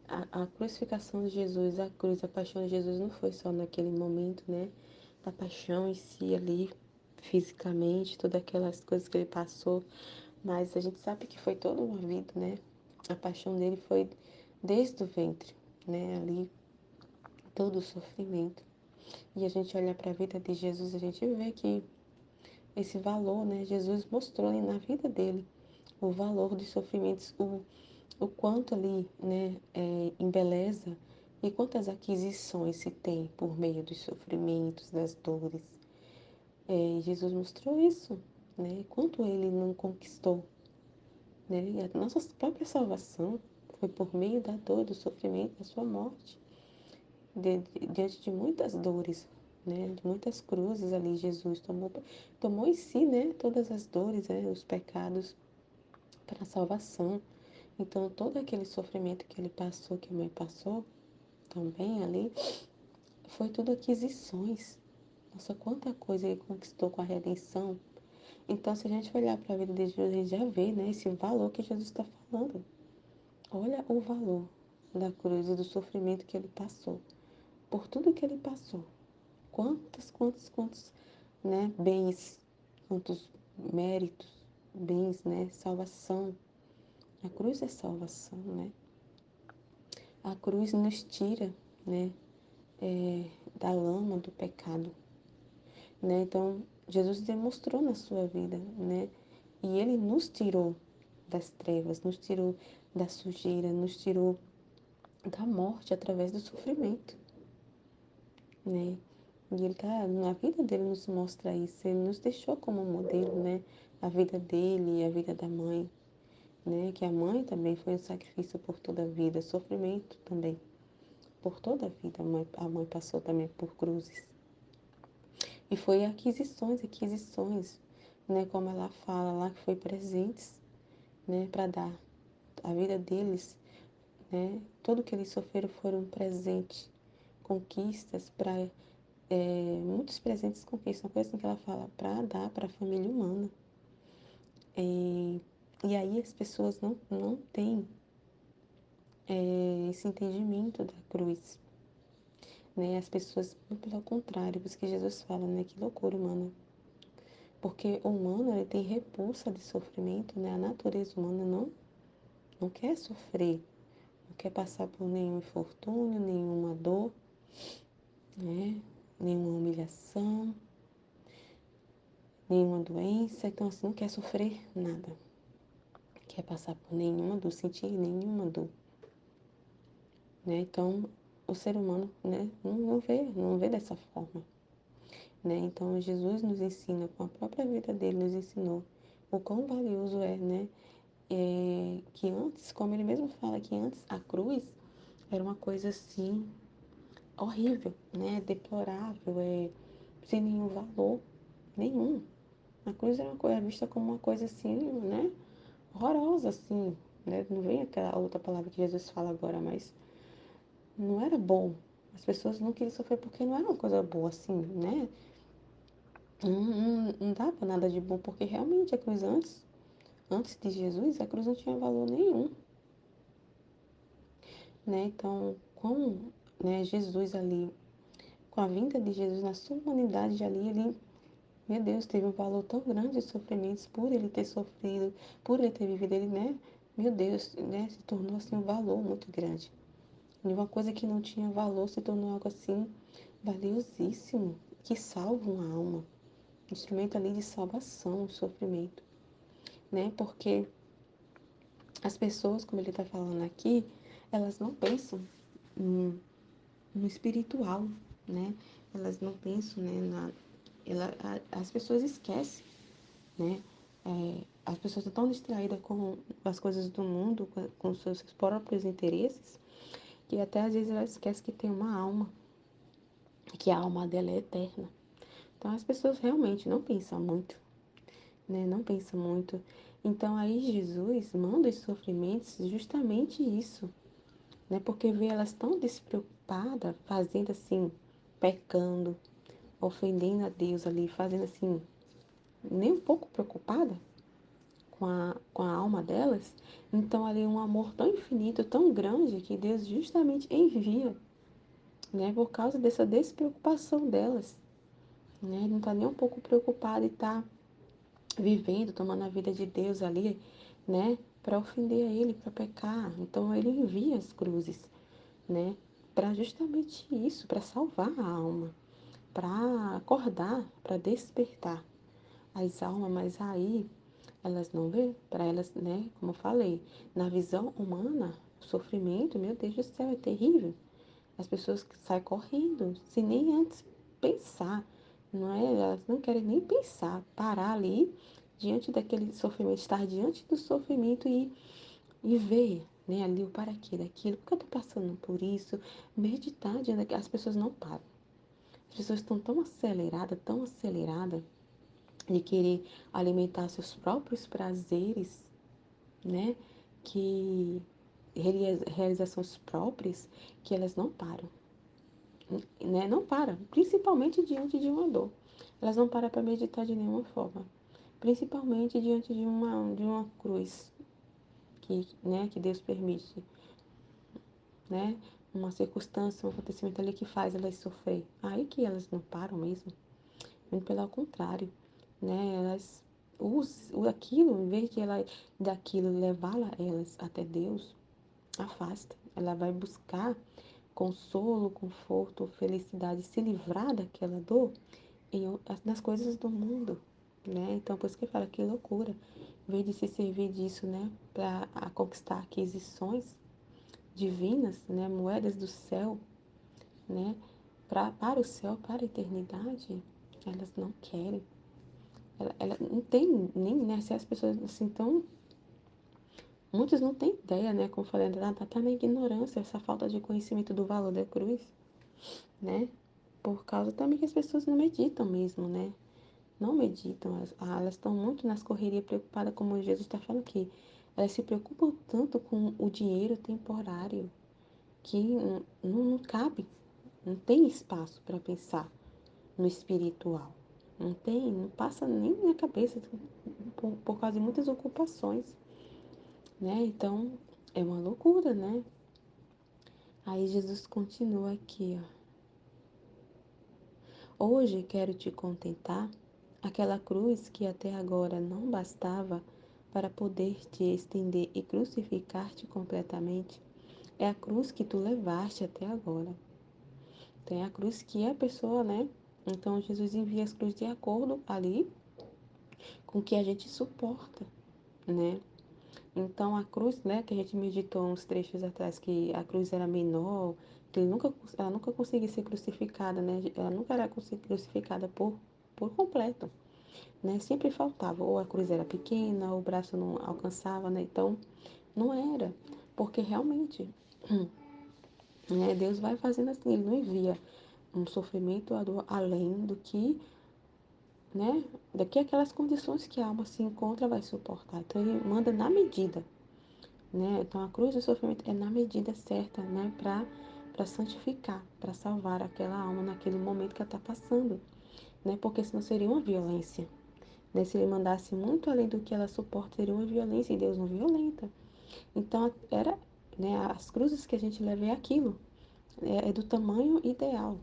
A crucificação de Jesus, a cruz, a paixão de Jesus não foi só naquele momento, né? Da paixão em si ali, fisicamente, todas aquelas coisas que ele passou, mas a gente sabe que foi toda uma vida, né? A paixão dele foi desde o ventre, né? Ali, todo o sofrimento. E a gente olha para a vida de Jesus, a gente vê que esse valor, né? Jesus mostrou na vida dele o valor dos sofrimentos, o quanto ali, né, embeleza e quantas aquisições se tem por meio dos sofrimentos, das dores. Jesus mostrou isso, né? Quanto ele não conquistou, né? E a nossa própria salvação foi por meio da dor, do sofrimento, da sua morte. diante de muitas dores, né? De muitas cruzes ali, Jesus tomou em si, né? Todas as dores, né? Os pecados para a salvação. Então, todo aquele sofrimento que ele passou, que a mãe passou, também ali, foi tudo aquisições. Nossa, quanta coisa ele conquistou com a redenção. Então, se a gente olhar para a vida de Jesus, a gente já vê, né, esse valor que Jesus está falando. Olha o valor da cruz e do sofrimento que ele passou. Por tudo que ele passou. Quantos, né, bens, quantos méritos, bens, né, salvação. A cruz é salvação, né? A cruz nos tira, né, da lama do pecado, né? Então, Jesus demonstrou na sua vida, né? E ele nos tirou das trevas, nos tirou da sujeira, nos tirou da morte através do sofrimento, né? E ele tá, na vida dele nos mostra isso, ele nos deixou como modelo, né? A vida dele e a vida da mãe, né? Que a mãe também foi um sacrifício por toda a vida, sofrimento também por toda a vida. A mãe passou também por cruzes. E foi aquisições, né? Como ela fala lá, que foi presentes, né? Para dar a vida deles, né? Tudo que eles sofreram foram presentes, conquistas para muitos presentes conquistas, uma coisa assim que ela fala, para dar para a família humana. E aí as pessoas não têm esse entendimento da cruz, né? As pessoas, pelo contrário, por isso que Jesus fala, né? Que loucura humana. Porque o humano ele tem repulsa de sofrimento, né? A natureza humana não quer sofrer, não quer passar por nenhum infortúnio, nenhuma dor, né? Nenhuma humilhação, nenhuma doença. Então, assim, não quer sofrer nada. Quer passar por nenhuma dor, sentir nenhuma dor, né? Então, o ser humano, né? Não vê dessa forma, né? Então, Jesus nos ensina, com a própria vida dele, nos ensinou o quão valioso é, né? Que antes, como ele mesmo fala, que antes a cruz era uma coisa assim horrível, né? Deplorável, sem nenhum valor nenhum. A cruz era uma coisa vista como uma coisa assim, né? Horrorosa, assim, né? Não vem aquela outra palavra que Jesus fala agora, mas não era bom. As pessoas não queriam sofrer porque não era uma coisa boa, assim, né? Não dava nada de bom, porque realmente a cruz antes de Jesus, a cruz não tinha valor nenhum, né? Então, com, né, Jesus ali, com a vinda de Jesus na sua humanidade ali, ele, meu Deus, teve um valor tão grande de sofrimentos por ele ter sofrido, por ele ter vivido, ele, né? Meu Deus, né? Se tornou assim um valor muito grande. E uma coisa que não tinha valor se tornou algo assim valiosíssimo, que salva uma alma. Um instrumento ali de salvação, o sofrimento, né? Porque as pessoas, como ele está falando aqui, elas não pensam no, no espiritual, né? Elas não pensam, né, as pessoas esquecem, né? As pessoas estão tão distraídas com as coisas do mundo, com seus próprios interesses, que até às vezes elas esquecem que tem uma alma, que a alma dela é eterna. Então as pessoas realmente não pensam muito, né? Não pensam muito. Então aí Jesus manda os sofrimentos justamente isso, né? Porque vê elas tão despreocupadas, fazendo assim, pecando, ofendendo a Deus ali, fazendo assim, nem um pouco preocupada com a alma delas. Então ali um amor tão infinito, tão grande, que Deus justamente envia, né? Por causa dessa despreocupação delas, né? Ele não está nem um pouco preocupado e está vivendo, tomando a vida de Deus ali, né? Para ofender a Ele, para pecar. Então Ele envia as cruzes, né? Para justamente isso, para salvar a alma, para acordar, para despertar as almas, mas aí elas não vê, para elas, né, como eu falei, na visão humana, o sofrimento, meu Deus do céu, é terrível. As pessoas que saem correndo, sem nem antes pensar, não é? Elas não querem nem pensar, parar ali diante daquele sofrimento, estar diante do sofrimento e ver. né? Ali o para quê daquilo, por que eu tô passando por isso? Meditar diante as pessoas não param. As pessoas estão tão aceleradas de querer alimentar seus próprios prazeres, né? Que realizações próprias que elas não param, né? Não param, principalmente diante de uma dor. Elas não param para meditar de nenhuma forma, principalmente diante de uma cruz que, né, que Deus permite, né? Uma circunstância, um acontecimento ali que faz elas sofrer. Aí que elas não param mesmo. Muito pelo contrário, né? Elas usam aquilo, em vez de ela daquilo levá-la elas até Deus, afasta. Ela vai buscar consolo, conforto, felicidade, se livrar daquela dor nas coisas do mundo, né? Então, por isso que eu falo que loucura. Em vez de se servir disso, né, para conquistar aquisições divinas, né, moedas do céu, né, para o céu, para a eternidade, elas não querem. Ela não tem nem, né, se as pessoas assim tão. Muitos não têm ideia, né, como eu falei, tá na ignorância, essa falta de conhecimento do valor da cruz, né, por causa também que as pessoas não meditam mesmo, né, não meditam, elas estão muito nas correrias preocupadas, como Jesus está falando aqui, elas se preocupam tanto com o dinheiro temporário que não cabe, não tem espaço para pensar no espiritual. Não tem, não passa nem na cabeça por causa de muitas ocupações, né? Então, é uma loucura, né? Aí Jesus continua aqui, ó. Hoje quero te contentar aquela cruz que até agora não bastava para poder te estender e crucificar-te completamente. É a cruz que tu levaste até agora. Tem a cruz que é a pessoa, né? Então Jesus envia as cruzes de acordo ali com o que a gente suporta, né? Então a cruz, né, que a gente meditou uns trechos atrás, que a cruz era menor, que ela nunca conseguia ser crucificada, né? Ela nunca era crucificada por completo, né? Sempre faltava, ou a cruz era pequena, ou o braço não alcançava, né? Então não era, porque realmente, né, Deus vai fazendo assim, Ele não envia um sofrimento, a dor além do que, né, daqui aquelas condições que a alma se encontra vai suportar. Então Ele manda na medida, né? Então a cruz do sofrimento é na medida certa, né, para santificar, para salvar aquela alma naquele momento que ela está passando, né? Porque senão seria uma violência, né? Se ele mandasse muito além do que ela suporta, seria uma violência e Deus não violenta. Então era, né, as cruzes que a gente leva é aquilo, é do tamanho ideal,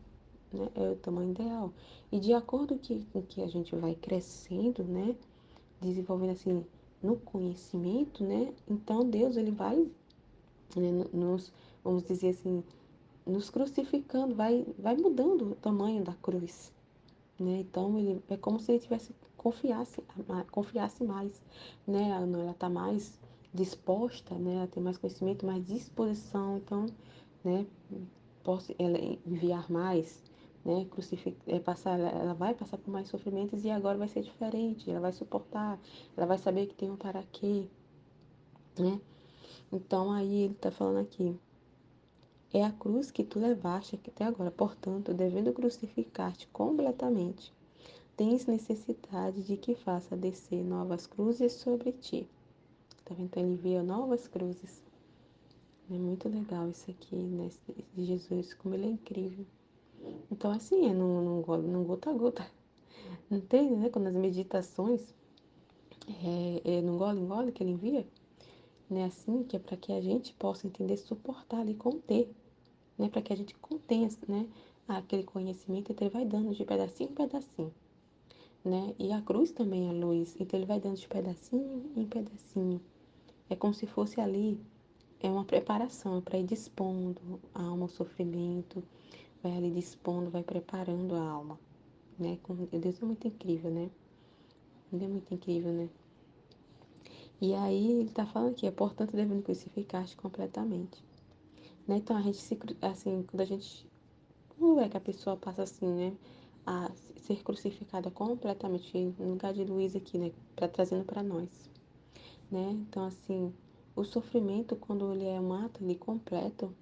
né? É o tamanho ideal. E de acordo com que a gente vai crescendo, né, desenvolvendo assim no conhecimento, né? Então Deus ele vai, né, nos, vamos dizer assim, nos crucificando, vai mudando o tamanho da cruz, né? Então ele é como se ele tivesse confiasse mais, né? Ela está mais disposta, né? Ela tem mais conhecimento, mais disposição, então, né? Posso ela enviar mais, né? Passar, ela vai passar por mais sofrimentos e agora vai ser diferente. Ela vai suportar, ela vai saber que tem um para quê, né? Então aí ele está falando aqui. É a cruz que tu levaste até agora, portanto, devendo crucificar-te completamente, tens necessidade de que faça descer novas cruzes sobre ti. Tá vendo? Então ele envia novas cruzes. É muito legal isso aqui, né? De Jesus, como ele é incrível. Então, assim, é no gota a gota. Não tem, né? Quando as meditações é no gole em gole que ele envia, né? Assim, que é para que a gente possa entender, suportar ali, conter, né? Para que a gente contenha, né? Aquele conhecimento, então ele vai dando de pedacinho em pedacinho, né? E a cruz também é luz, então ele vai dando de pedacinho em pedacinho. É como se fosse ali, é uma preparação para ir dispondo a alma ao sofrimento, vai ali dispondo, vai preparando a alma, né? Deus é muito incrível, né? Ele é muito incrível, né? E aí ele tá falando aqui, é portanto devendo crucificar-te completamente, né? Então a gente assim, quando a gente, como é que a pessoa passa assim, né? A ser crucificada completamente, no lugar de Luiz aqui, né? Trazendo para nós, né? Então assim, o sofrimento, quando ele é um ato ali completo,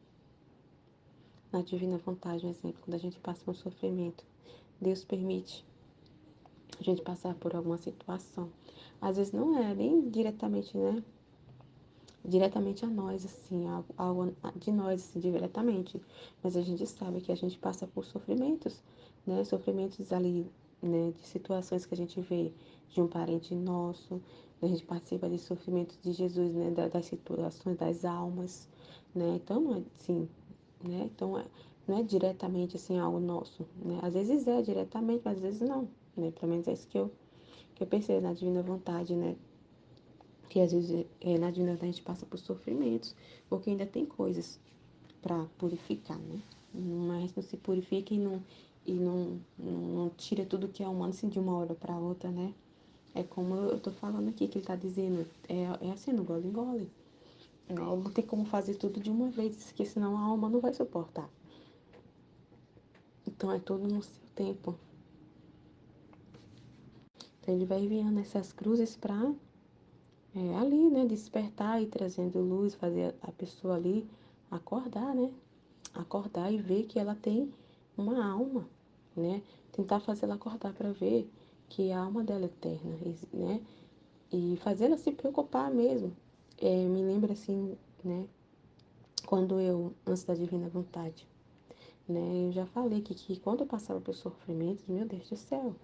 na divina vontade, um exemplo, quando a gente passa por um sofrimento, Deus permite a gente passar por alguma situação. Às vezes não é nem diretamente, né? Diretamente a nós, assim, algo de nós, assim, diretamente. Mas a gente sabe que a gente passa por sofrimentos, né? Sofrimentos ali, né? De situações que a gente vê de um parente nosso, né? A gente participa de sofrimentos de Jesus, né? Das situações das almas, né? Então, não é assim, né? Então, não é diretamente, assim, algo nosso, né? Às vezes é diretamente, mas às vezes não, né? Pelo menos é isso que eu percebo na divina vontade, né? Que às vezes na divina vontade a gente passa por sofrimentos, porque ainda tem coisas para purificar, né? Mas não se purifica e não tira tudo que é humano assim de uma hora para outra, né? É como eu tô falando aqui, que ele tá dizendo, é assim, no gole engole. Não tem como fazer tudo de uma vez, porque senão a alma não vai suportar. Então é tudo no seu tempo. Então ele vai enviando essas cruzes para ali, né, despertar e trazendo luz, fazer a pessoa ali acordar, né? Acordar e ver que ela tem uma alma, né? Tentar fazer ela acordar para ver que a alma dela é eterna, né? E fazer ela se preocupar mesmo. Me lembra assim, né? Quando eu, antes da divina vontade, né? Eu já falei que quando eu passava por sofrimentos, meu Deus do céu,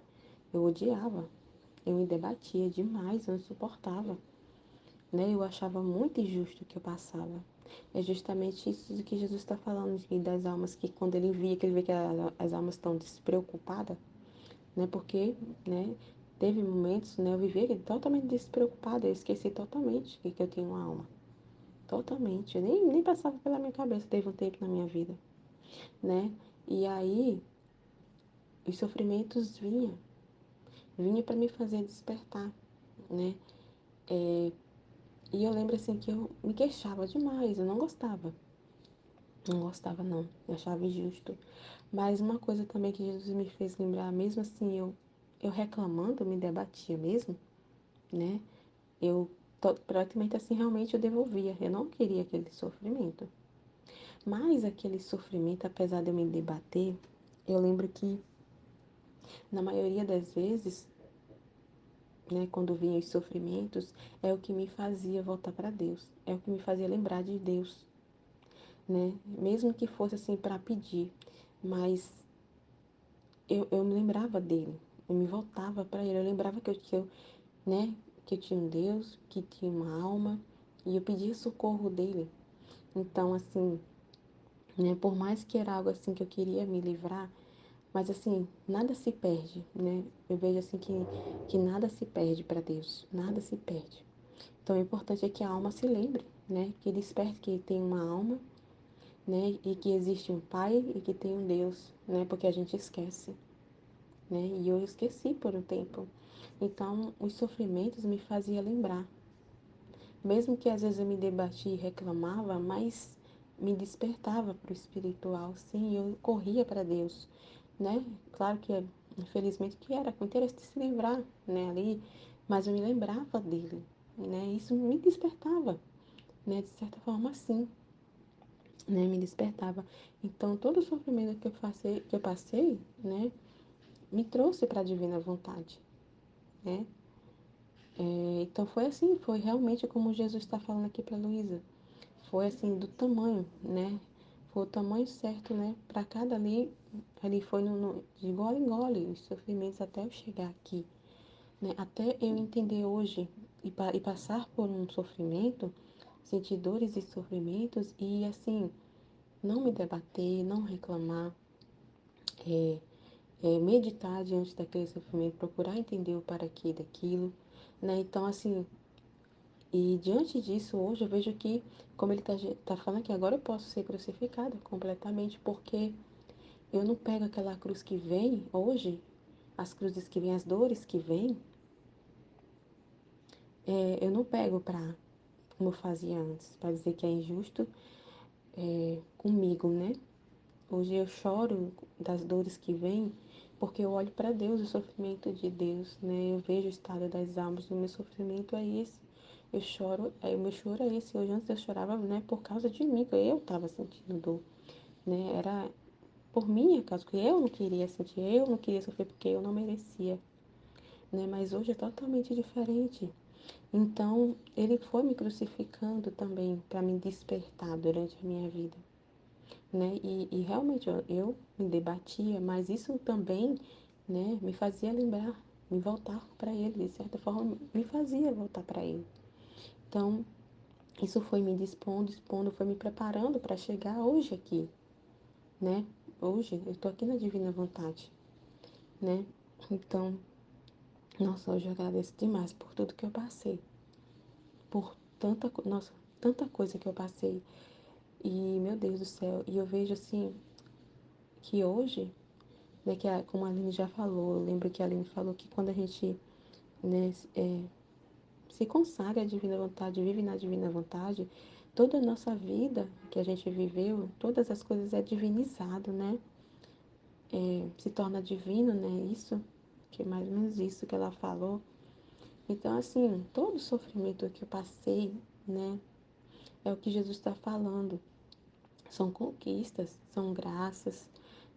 eu odiava. Eu me debatia demais, eu não suportava, né? Eu achava muito injusto o que eu passava. É justamente isso que Jesus está falando, das almas, que quando ele via, que ele vê que as almas estão despreocupadas, né? Porque, né, teve momentos, né, eu vivia totalmente despreocupada, eu esqueci totalmente que eu tinha uma alma. Totalmente. Eu nem passava pela minha cabeça, teve um tempo na minha vida, né? E aí, os sofrimentos vinha para me fazer despertar, né? E eu lembro assim que eu me queixava demais, eu não gostava. Não gostava, não. Eu achava injusto. Mas uma coisa também que Jesus me fez lembrar, mesmo assim, eu reclamando, eu me debatia mesmo, né? Eu, praticamente assim, realmente eu devolvia. Eu não queria aquele sofrimento. Mas aquele sofrimento, apesar de eu me debater, eu lembro que, na maioria das vezes, né, quando vinham os sofrimentos, é o que me fazia voltar para Deus. É o que me fazia lembrar de Deus, né? Mesmo que fosse assim para pedir. Mas eu me lembrava dele, eu me voltava para ele, eu lembrava né, que eu tinha um Deus, que tinha uma alma, e eu pedia socorro dele. Então, assim, né, por mais que era algo assim que eu queria me livrar, mas assim, nada se perde, né? Eu vejo assim que nada se perde para Deus, nada se perde. Então, o importante é que a alma se lembre, né? Que desperte que tem uma alma, né? E que existe um Pai e que tem um Deus, né? Porque a gente esquece, né? E eu esqueci por um tempo. Então, os sofrimentos me faziam lembrar. Mesmo que às vezes eu me debatia e reclamava, mas me despertava para o espiritual, sim, eu corria para Deus, né? Claro que, infelizmente, que era com interesse de se livrar, né, ali, mas eu me lembrava dele, né? Isso me despertava, né? De certa forma, sim, né? Me despertava. Então, todo o sofrimento que eu passei, né? Me trouxe para a divina vontade, né? Então foi assim, foi realmente como Jesus está falando aqui para Luísa. Foi assim do tamanho, né? Foi o tamanho certo, né? Para cada ali foi de gole em gole, os sofrimentos até eu chegar aqui, né? Até eu entender hoje e passar por um sofrimento, sentir dores e sofrimentos e assim, não me debater, não reclamar, é, meditar diante daquele sofrimento, procurar entender o para quê daquilo, né? Então, assim, e diante disso, hoje eu vejo que, como ele tá falando que agora eu posso ser crucificada completamente, porque eu não pego aquela cruz que vem hoje, as cruzes que vêm, as dores que vêm, eu não pego como eu fazia antes, para dizer que é injusto comigo, né? Hoje eu choro das dores que vêm, porque eu olho para Deus, o sofrimento de Deus, né? Eu vejo o estado das almas, o meu sofrimento é esse. eu choro, o meu choro é esse. Hoje antes eu chorava, né, por causa de mim, que eu estava sentindo dor, né? Era por minha causa, que eu não queria sentir, eu não queria sofrer porque eu não merecia, né? Mas hoje é totalmente diferente. Então, ele foi me crucificando também para me despertar durante a minha vida, né? E realmente eu me debatia, mas isso também, né, me fazia lembrar, me voltar para ele, de certa forma, me fazia voltar para ele. Então, isso foi me dispondo, expondo, foi me preparando para chegar hoje aqui, né? Hoje eu tô aqui na Divina Vontade, né? Então, nossa, hoje eu agradeço demais por tudo que eu passei, por nossa, tanta coisa que eu passei. E, meu Deus do céu, e eu vejo assim, que hoje, né, como a Aline já falou, eu lembro que a Aline falou que quando a gente, né, se consagra à Divina Vontade, vive na Divina Vontade, toda a nossa vida que a gente viveu, todas as coisas é divinizado, né? Se torna divino, né? Isso, que é mais ou menos isso que ela falou. Então, assim, todo o sofrimento que eu passei, né, é o que Jesus está falando. São conquistas, são graças,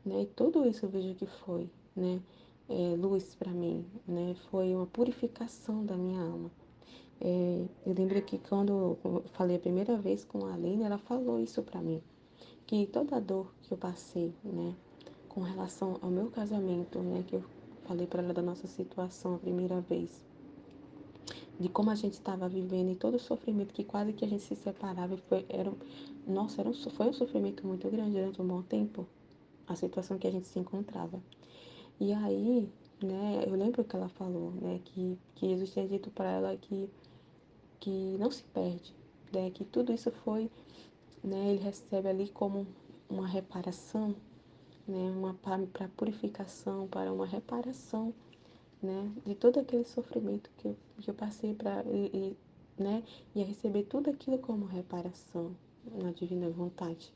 né? E tudo isso eu vejo que foi, né? Luz para mim, né? Foi uma purificação da minha alma. Eu lembro que quando eu falei a primeira vez com a Aline, ela falou isso para mim, que toda a dor que eu passei, né, com relação ao meu casamento, né, que eu falei para ela da nossa situação a primeira vez, de como a gente estava vivendo e todo o sofrimento que quase que a gente se separava, nossa, foi um sofrimento muito grande durante um bom tempo, a situação que a gente se encontrava. E aí, né, eu lembro que ela falou, né, que Jesus tinha dito para ela que não se perde, né, que tudo isso foi, né, ele recebe ali como uma reparação, né, uma para purificação, para uma reparação, né, de todo aquele sofrimento que eu passei para né, ia receber tudo aquilo como reparação na divina vontade,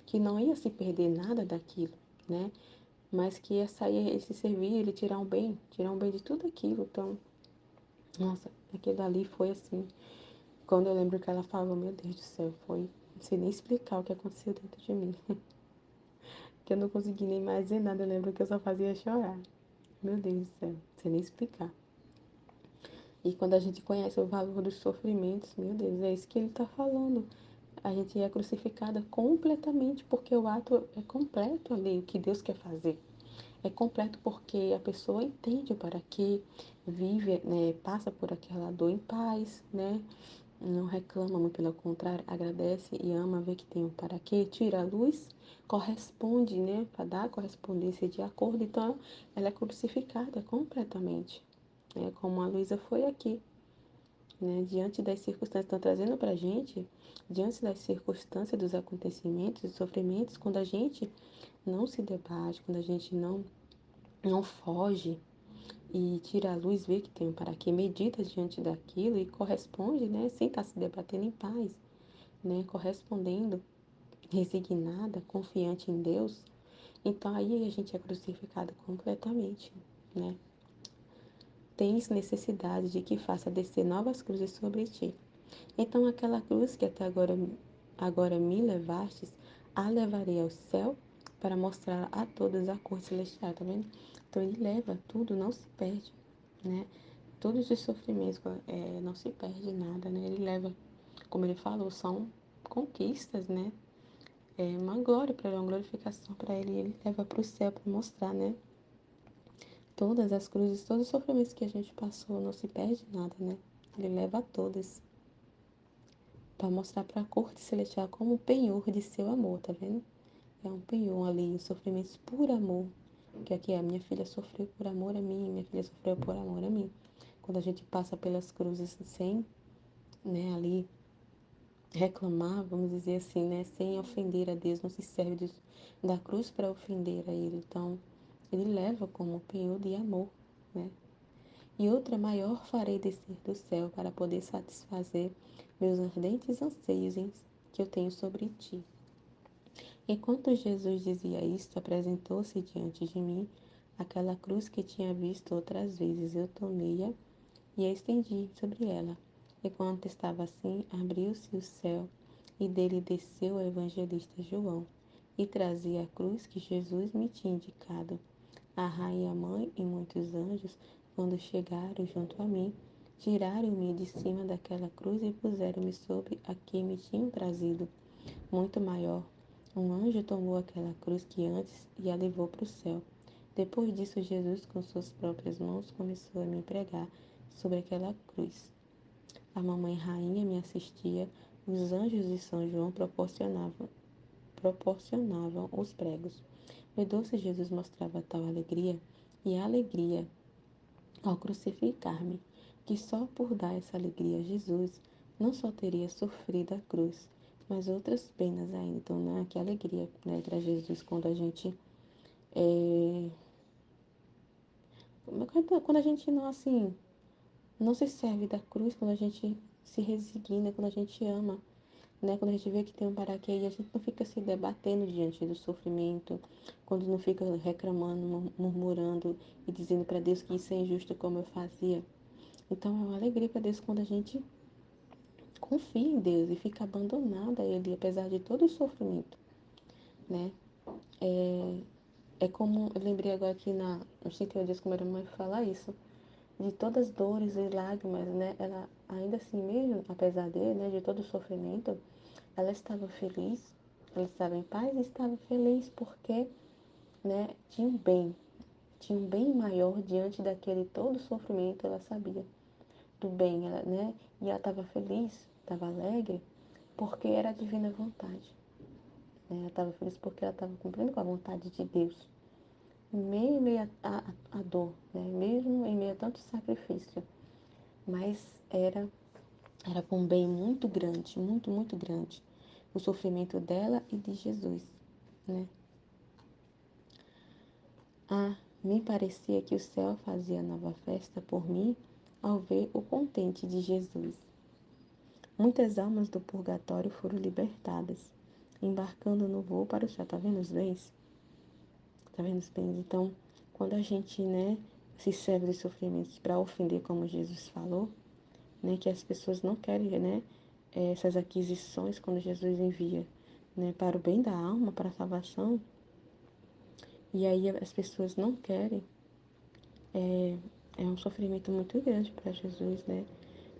que não ia se perder nada daquilo, né, mas que ia sair, ele se servir, ele tirar um bem de tudo aquilo. Então, nossa, aquilo ali foi assim. Quando eu lembro que ela falou, meu Deus do céu, foi. Não sei nem explicar o que aconteceu dentro de mim. Que eu não consegui nem mais dizer nada. Eu lembro que eu só fazia chorar. Meu Deus do céu, não sei nem explicar. E quando a gente conhece o valor dos sofrimentos, meu Deus, é isso que ele está falando. A gente é crucificada completamente, porque o ato é completo ali, o que Deus quer fazer. É completo porque a pessoa entende o para quê, vive, né, passa por aquela dor em paz, né? Não reclama, muito pelo contrário, agradece e ama ver que tem um para quê, tira a luz, corresponde, né, para dar correspondência de acordo. Então, ela é crucificada completamente, né, como a Luísa foi aqui, né, diante das circunstâncias, estão trazendo para a gente, diante das circunstâncias, dos acontecimentos, dos sofrimentos, quando a gente não se debate, quando a gente não foge e tira a luz, vê que tem um para quê, medita diante daquilo e corresponde, né, sem estar se debatendo em paz, né, correspondendo, resignada, confiante em Deus, então aí a gente é crucificado completamente, né? Tens necessidade de que faça descer novas cruzes sobre ti. Então aquela cruz que até agora me levastes, a levarei ao céu para mostrar a todos a cor celestial, tá vendo? Então ele leva tudo, não se perde, né? Todos os sofrimentos, não se perde nada, né? Ele leva, como ele falou, são conquistas, né? É uma glória para ele, uma glorificação para ele. E ele leva para o céu para mostrar, né? Todas as cruzes, todos os sofrimentos que a gente passou, não se perde nada, né? Ele leva a todas para mostrar para a corte celestial como um penhor de seu amor, tá vendo? É um penhor ali, os sofrimentos por amor. Que aqui a minha filha sofreu por amor a mim, minha filha sofreu por amor a mim. Quando a gente passa pelas cruzes sem, né, ali reclamar, vamos dizer assim, né, sem ofender a Deus, não se serve da cruz para ofender a Ele. Então, Ele leva como penhor de amor, né? E outra maior farei descer do céu para poder satisfazer meus ardentes anseios que eu tenho sobre ti. Enquanto Jesus dizia isto, apresentou-se diante de mim aquela cruz que tinha visto outras vezes. Eu tomei-a e a estendi sobre ela. Enquanto estava assim, abriu-se o céu e dele desceu o evangelista João e trazia a cruz que Jesus me tinha indicado. A rainha mãe e muitos anjos, quando chegaram junto a mim, tiraram-me de cima daquela cruz e puseram-me sobre a que me tinham trazido, muito maior. Um anjo tomou aquela cruz que antes e a levou para o céu. Depois disso, Jesus, com suas próprias mãos, começou a me pregar sobre aquela cruz. A mamãe rainha me assistia, os anjos de São João proporcionavam os pregos. Meu doce Jesus mostrava tal alegria e alegria ao crucificar-me, que só por dar essa alegria a Jesus, não só teria sofrido a cruz, mas outras penas ainda. Então, né, que alegria, né, para Jesus quando a gente é, quando a gente não assim não se serve da cruz, quando a gente se resigna, quando a gente ama, né? Quando a gente vê que tem um paraquedas, a gente não fica se debatendo diante do sofrimento, quando não fica reclamando, murmurando e dizendo para Deus que isso é injusto como eu fazia. Então é uma alegria para Deus quando a gente confia em Deus e fica abandonada a Ele, apesar de todo o sofrimento, né? É como, eu lembrei agora aqui nos 31 dias, como a minha mãe fala isso, de todas as dores e lágrimas, né? Ela, ainda assim mesmo, apesar dele, né, de todo o sofrimento, ela estava feliz, ela estava em paz e estava feliz porque, né, tinha um bem maior diante daquele todo sofrimento, ela sabia do bem, ela, né? E ela estava feliz, estava alegre, porque era a divina vontade, né? Ela estava feliz porque ela estava cumprindo com a vontade de Deus, meio a dor, né? Mesmo em meio a tanto sacrifício, mas era para um bem muito grande, muito, muito grande, o sofrimento dela e de Jesus, né? Ah, me parecia que o céu fazia nova festa por mim ao ver o contente de Jesus. Muitas almas do purgatório foram libertadas, embarcando no voo para o céu. Tá vendo os bens? Tá vendo os bens? Então, quando a gente, né, se serve dos sofrimentos para ofender, como Jesus falou, né, que as pessoas não querem, né, essas aquisições quando Jesus envia, né, para o bem da alma, para a salvação, e aí as pessoas não querem, é, é um sofrimento muito grande para Jesus, né?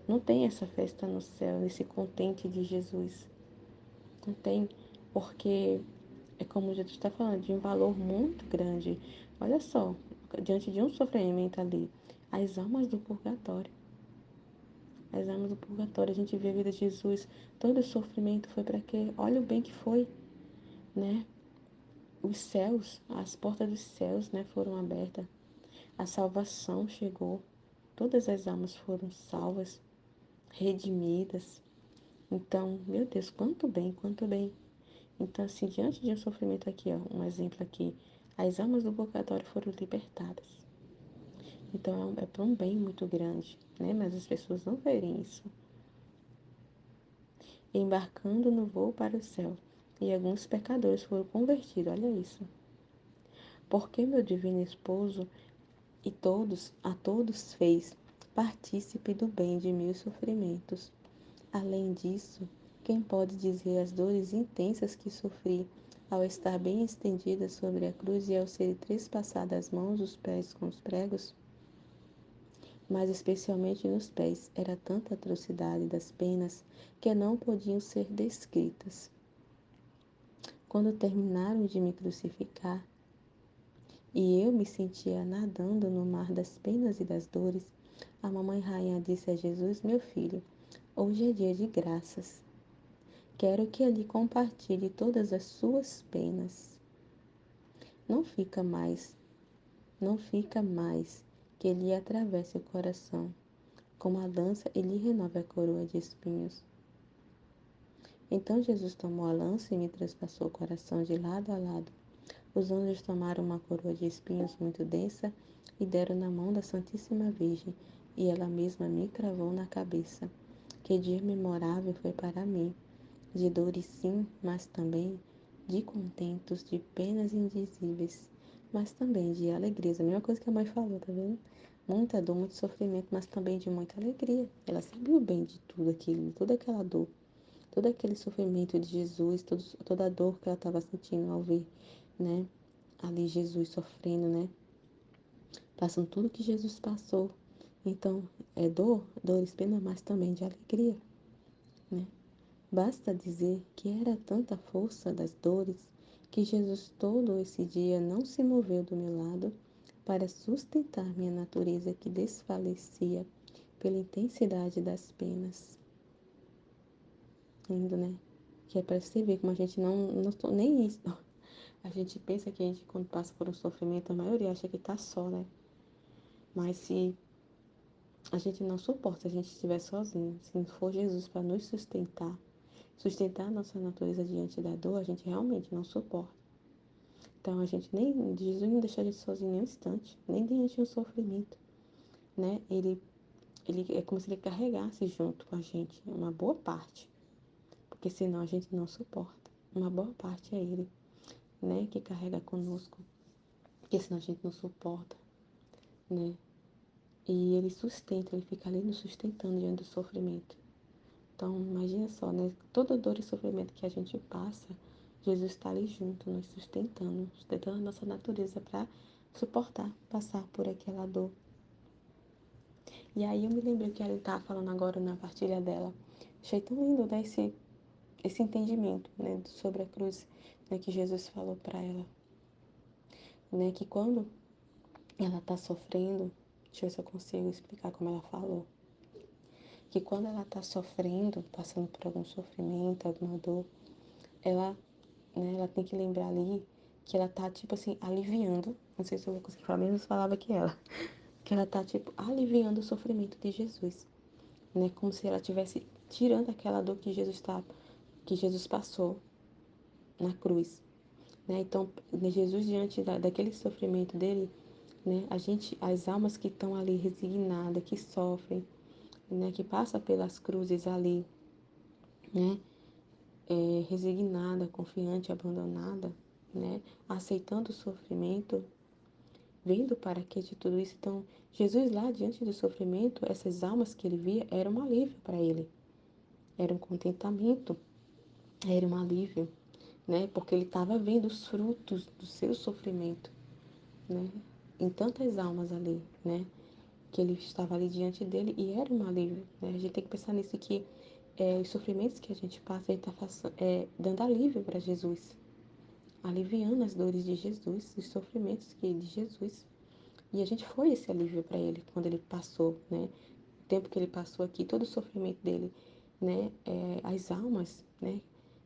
Não tem essa festa no céu, esse contente de Jesus. Não tem, porque é como Jesus está falando, de um valor muito grande. Olha só, diante de um sofrimento ali, as almas do purgatório. As almas do purgatório, a gente vê a vida de Jesus, todo o sofrimento foi para quê? Olha o bem que foi, né? Os céus, as portas dos céus, né, foram abertas. A salvação chegou. Todas as almas foram salvas, redimidas. Então, meu Deus, quanto bem, quanto bem. Então, assim, diante de um sofrimento aqui, ó, um exemplo aqui, as almas do purgatório foram libertadas. Então, é para um bem muito grande, né? Mas as pessoas não verem isso. Embarcando no voo para o céu, e alguns pecadores foram convertidos, olha isso. Porque meu divino esposo a todos fez partícipe do bem de meus sofrimentos. Além disso, quem pode dizer as dores intensas que sofri ao estar bem estendida sobre a cruz e ao ser trespassada as mãos, os pés com os pregos? Mas especialmente nos pés, era tanta atrocidade das penas que não podiam ser descritas. Quando terminaram de me crucificar, e eu me sentia nadando no mar das penas e das dores, a mamãe rainha disse a Jesus, meu filho, hoje é dia de graças. Quero que ele compartilhe todas as suas penas. Não fica mais, não fica mais que ele atravesse o coração. Com a lança, ele renova a coroa de espinhos. Então Jesus tomou a lança e me trespassou o coração de lado a lado. Os anjos tomaram uma coroa de espinhos muito densa e deram na mão da Santíssima Virgem, e ela mesma me cravou na cabeça. Que dia memorável foi para mim! De dores sim, mas também de contentos, de penas indizíveis, mas também de alegrias. A mesma coisa que a mãe falou, tá vendo? muita dor, muito sofrimento, mas também de muita alegria. Ela sabia o bem de tudo aquilo, toda aquela dor, todo aquele sofrimento de Jesus, toda a dor que ela estava sentindo ao ver, né, ali Jesus sofrendo, né, passando tudo que Jesus passou. Então, é dor, dores, pena, mas também de alegria, né? Basta dizer que era tanta força das dores que Jesus todo esse dia não se moveu do meu lado para sustentar minha natureza que desfalecia pela intensidade das penas. Lindo, né? Que é para você ver como a gente não nem isso. A gente pensa que a gente, quando passa por um sofrimento, a maioria acha que tá só, né? Mas se a gente não suporta, se a gente estiver sozinho, se não for Jesus para nos sustentar a nossa natureza diante da dor, a gente realmente não suporta. Então a gente nem, Jesus não deixa a gente sozinho nem um instante, nem diante de um sofrimento, né? Ele é como se ele carregasse junto com a gente uma boa parte, porque senão a gente não suporta. Uma boa parte é ele, né, que carrega conosco, porque senão a gente não suporta, né? E ele sustenta, ele fica ali nos sustentando diante do sofrimento. Então, imagina só, né? Toda dor e sofrimento que a gente passa, Jesus está ali junto, nos sustentando a nossa natureza para suportar, passar por aquela dor. E aí eu me lembrei que ela estava falando agora na partilha dela. Achei tão lindo, né? Esse entendimento, né? Sobre a cruz, né? Que Jesus falou para ela, né? Que quando ela está sofrendo, deixa eu ver se eu consigo explicar como ela falou. Que quando ela está sofrendo, passando por algum sofrimento, alguma dor, ela, né, ela tem que lembrar ali que ela tá, tipo assim, aliviando. Não sei se eu vou conseguir falar a mesma palavra que ela. Que ela tá, tipo, aliviando o sofrimento de Jesus. Né? Como se ela estivesse tirando aquela dor que Jesus passou na cruz. Né? Então, Jesus, diante daquele sofrimento dele, né, as almas que estão ali resignadas, que sofrem, né, que passam pelas cruzes ali, né, resignada, confiante, abandonada, né, aceitando o sofrimento, vendo para que de tudo isso. Então, Jesus lá diante do sofrimento, essas almas que ele via, era um alívio para ele, era um contentamento, era um alívio, né, porque ele estava vendo os frutos do seu sofrimento, né, em tantas almas ali, né, que ele estava ali diante dele e era um alívio, né, a gente tem que pensar nisso que os sofrimentos que a gente passa, a gente está dando alívio para Jesus, aliviando as dores de Jesus, os sofrimentos de Jesus. E a gente foi esse alívio para ele quando ele passou, né? O tempo que ele passou aqui, todo o sofrimento dele, né? As almas, né?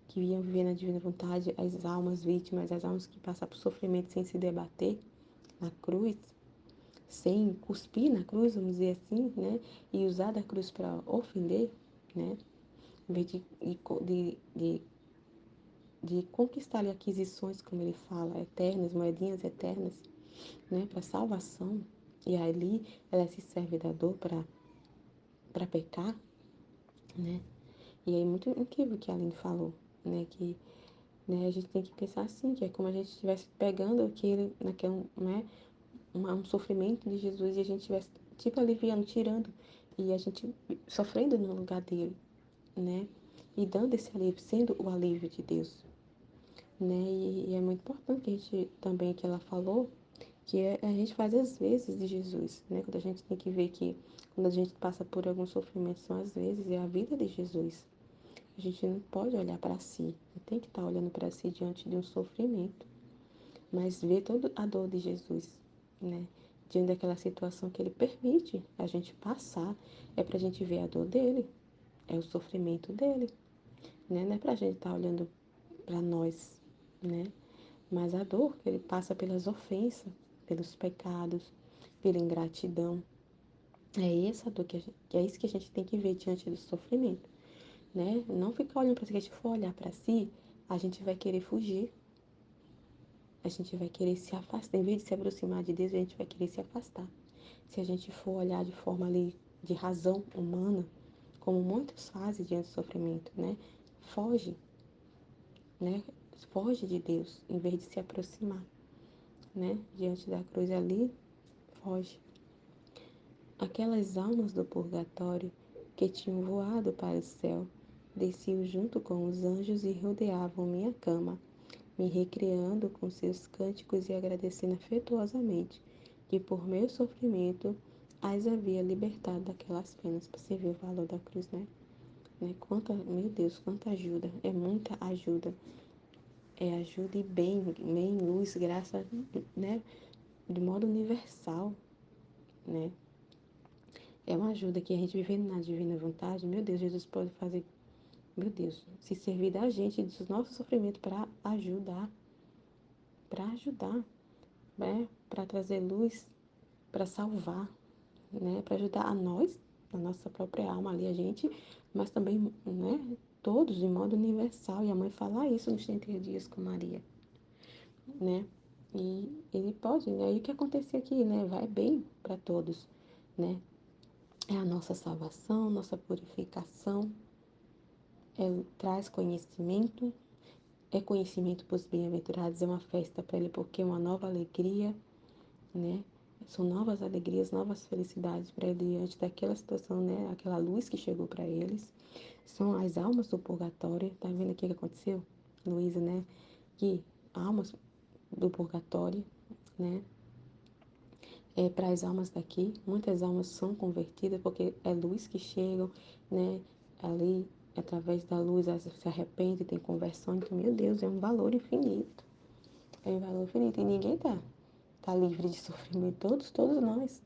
Que iam viver na divina vontade, as almas vítimas, as almas que passaram por sofrimento sem se debater na cruz, sem cuspir na cruz, vamos dizer assim, né? E usar da cruz para ofender, né? Em vez de conquistar ali aquisições, como ele fala, eternas, moedinhas eternas, né, para salvação. E ali ela se serve da dor para pecar, né? E aí muito incrível o que a Aline falou, né, que né, a gente tem que pensar assim, que é como a gente estivesse pegando né, um sofrimento de Jesus e a gente estivesse tipo aliviando, tirando e a gente sofrendo no lugar dele, né? E dando esse alívio, sendo o alívio de Deus, né? E é muito importante que a gente também que ela falou que a gente faz às vezes de Jesus, né? Quando a gente tem que ver que quando a gente passa por algum sofrimento são às vezes é a vida de Jesus. A gente não pode olhar para si, não tem que estar olhando para si diante de um sofrimento, mas ver toda a dor de Jesus, né? Diante daquela situação que ele permite a gente passar, é para a gente ver a dor dele, é o sofrimento dele, né? Não é para a gente estar olhando para nós, né? Mas a dor que ele passa pelas ofensas, pelos pecados, pela ingratidão. É essa dor que é isso que a gente tem que ver diante do sofrimento, né? Não ficar olhando para si, se a gente for olhar para si, a gente vai querer fugir, a gente vai querer se afastar. Em vez de se aproximar de Deus, a gente vai querer se afastar. Se a gente for olhar de forma ali, de razão humana, como muitos fazem diante do sofrimento, né? Foge, né? Foge de Deus, em vez de se aproximar, né? Diante da cruz ali, foge. aquelas almas do purgatório que tinham voado para o céu desciam junto com os anjos e rodeavam minha cama, me recreando com seus cânticos e agradecendo afetuosamente que por meu sofrimento as havia libertado daquelas penas. Você vê o valor da cruz, né? Meu Deus, quanta ajuda, é muita ajuda. É ajuda e bem, luz, graça, né? De modo universal, né? É uma ajuda que a gente vivendo na divina vontade, meu Deus, Jesus pode fazer, meu Deus, se servir da gente, dos nossos sofrimentos para ajudar, né? Para trazer luz, para salvar, né? Para ajudar a nós, a nossa própria alma ali, a gente, mas também, né? Todos de modo universal. E a mãe fala isso nos 30 dias com Maria, né? E ele pode, né? E o que acontecer aqui, né? Vai bem para todos, né? É a nossa salvação, nossa purificação, traz conhecimento, é conhecimento para os bem-aventurados, é uma festa para ele, porque é uma nova alegria, né? São novas alegrias, novas felicidades para ele diante daquela situação, né? Aquela luz que chegou para eles. São as almas do purgatório. Tá vendo aqui o que aconteceu, Luísa, né? Que almas do purgatório, né? Para as almas daqui, muitas almas são convertidas porque é luz que chegam, né? Ali, através da luz, elas se arrependem, tem conversão. Então, meu Deus, é um valor infinito. É um valor infinito. E ninguém tá livre de sofrimento. Todos nós.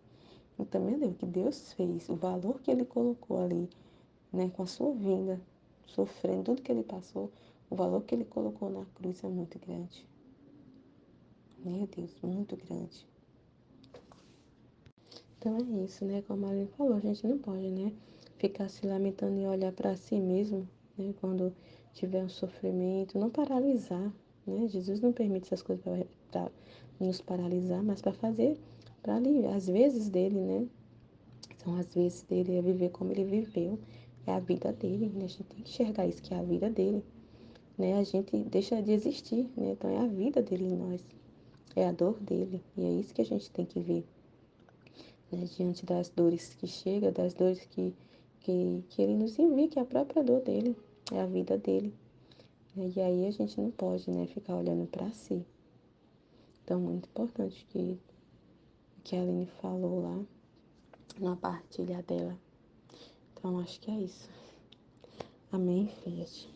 Então, meu Deus, o que Deus fez, o valor que Ele colocou ali, né? Com a sua vinda, sofrendo tudo que Ele passou, o valor que Ele colocou na cruz é muito grande. Meu Deus, muito grande. Então é isso, né? Como a Aline falou, a gente não pode, né? Ficar se lamentando e olhar para si mesmo, né? Quando tiver um sofrimento, não paralisar, né? Jesus não permite essas coisas para nos paralisar, mas para fazer, para aliviar as vezes dele, né? São as vezes dele, é viver como ele viveu, é a vida dele, né? A gente tem que enxergar isso, que é a vida dele, né? A gente deixa de existir, né? Então é a vida dele em nós, é a dor dele, e é isso que a gente tem que ver, né, diante das dores que chega, das dores que ele nos envia, que é a própria dor dele, é a vida dele. Né? E aí a gente não pode, né, ficar olhando para si. Então, muito importante que a Aline falou lá na partilha dela. Então, acho que é isso. Amém, Fiat.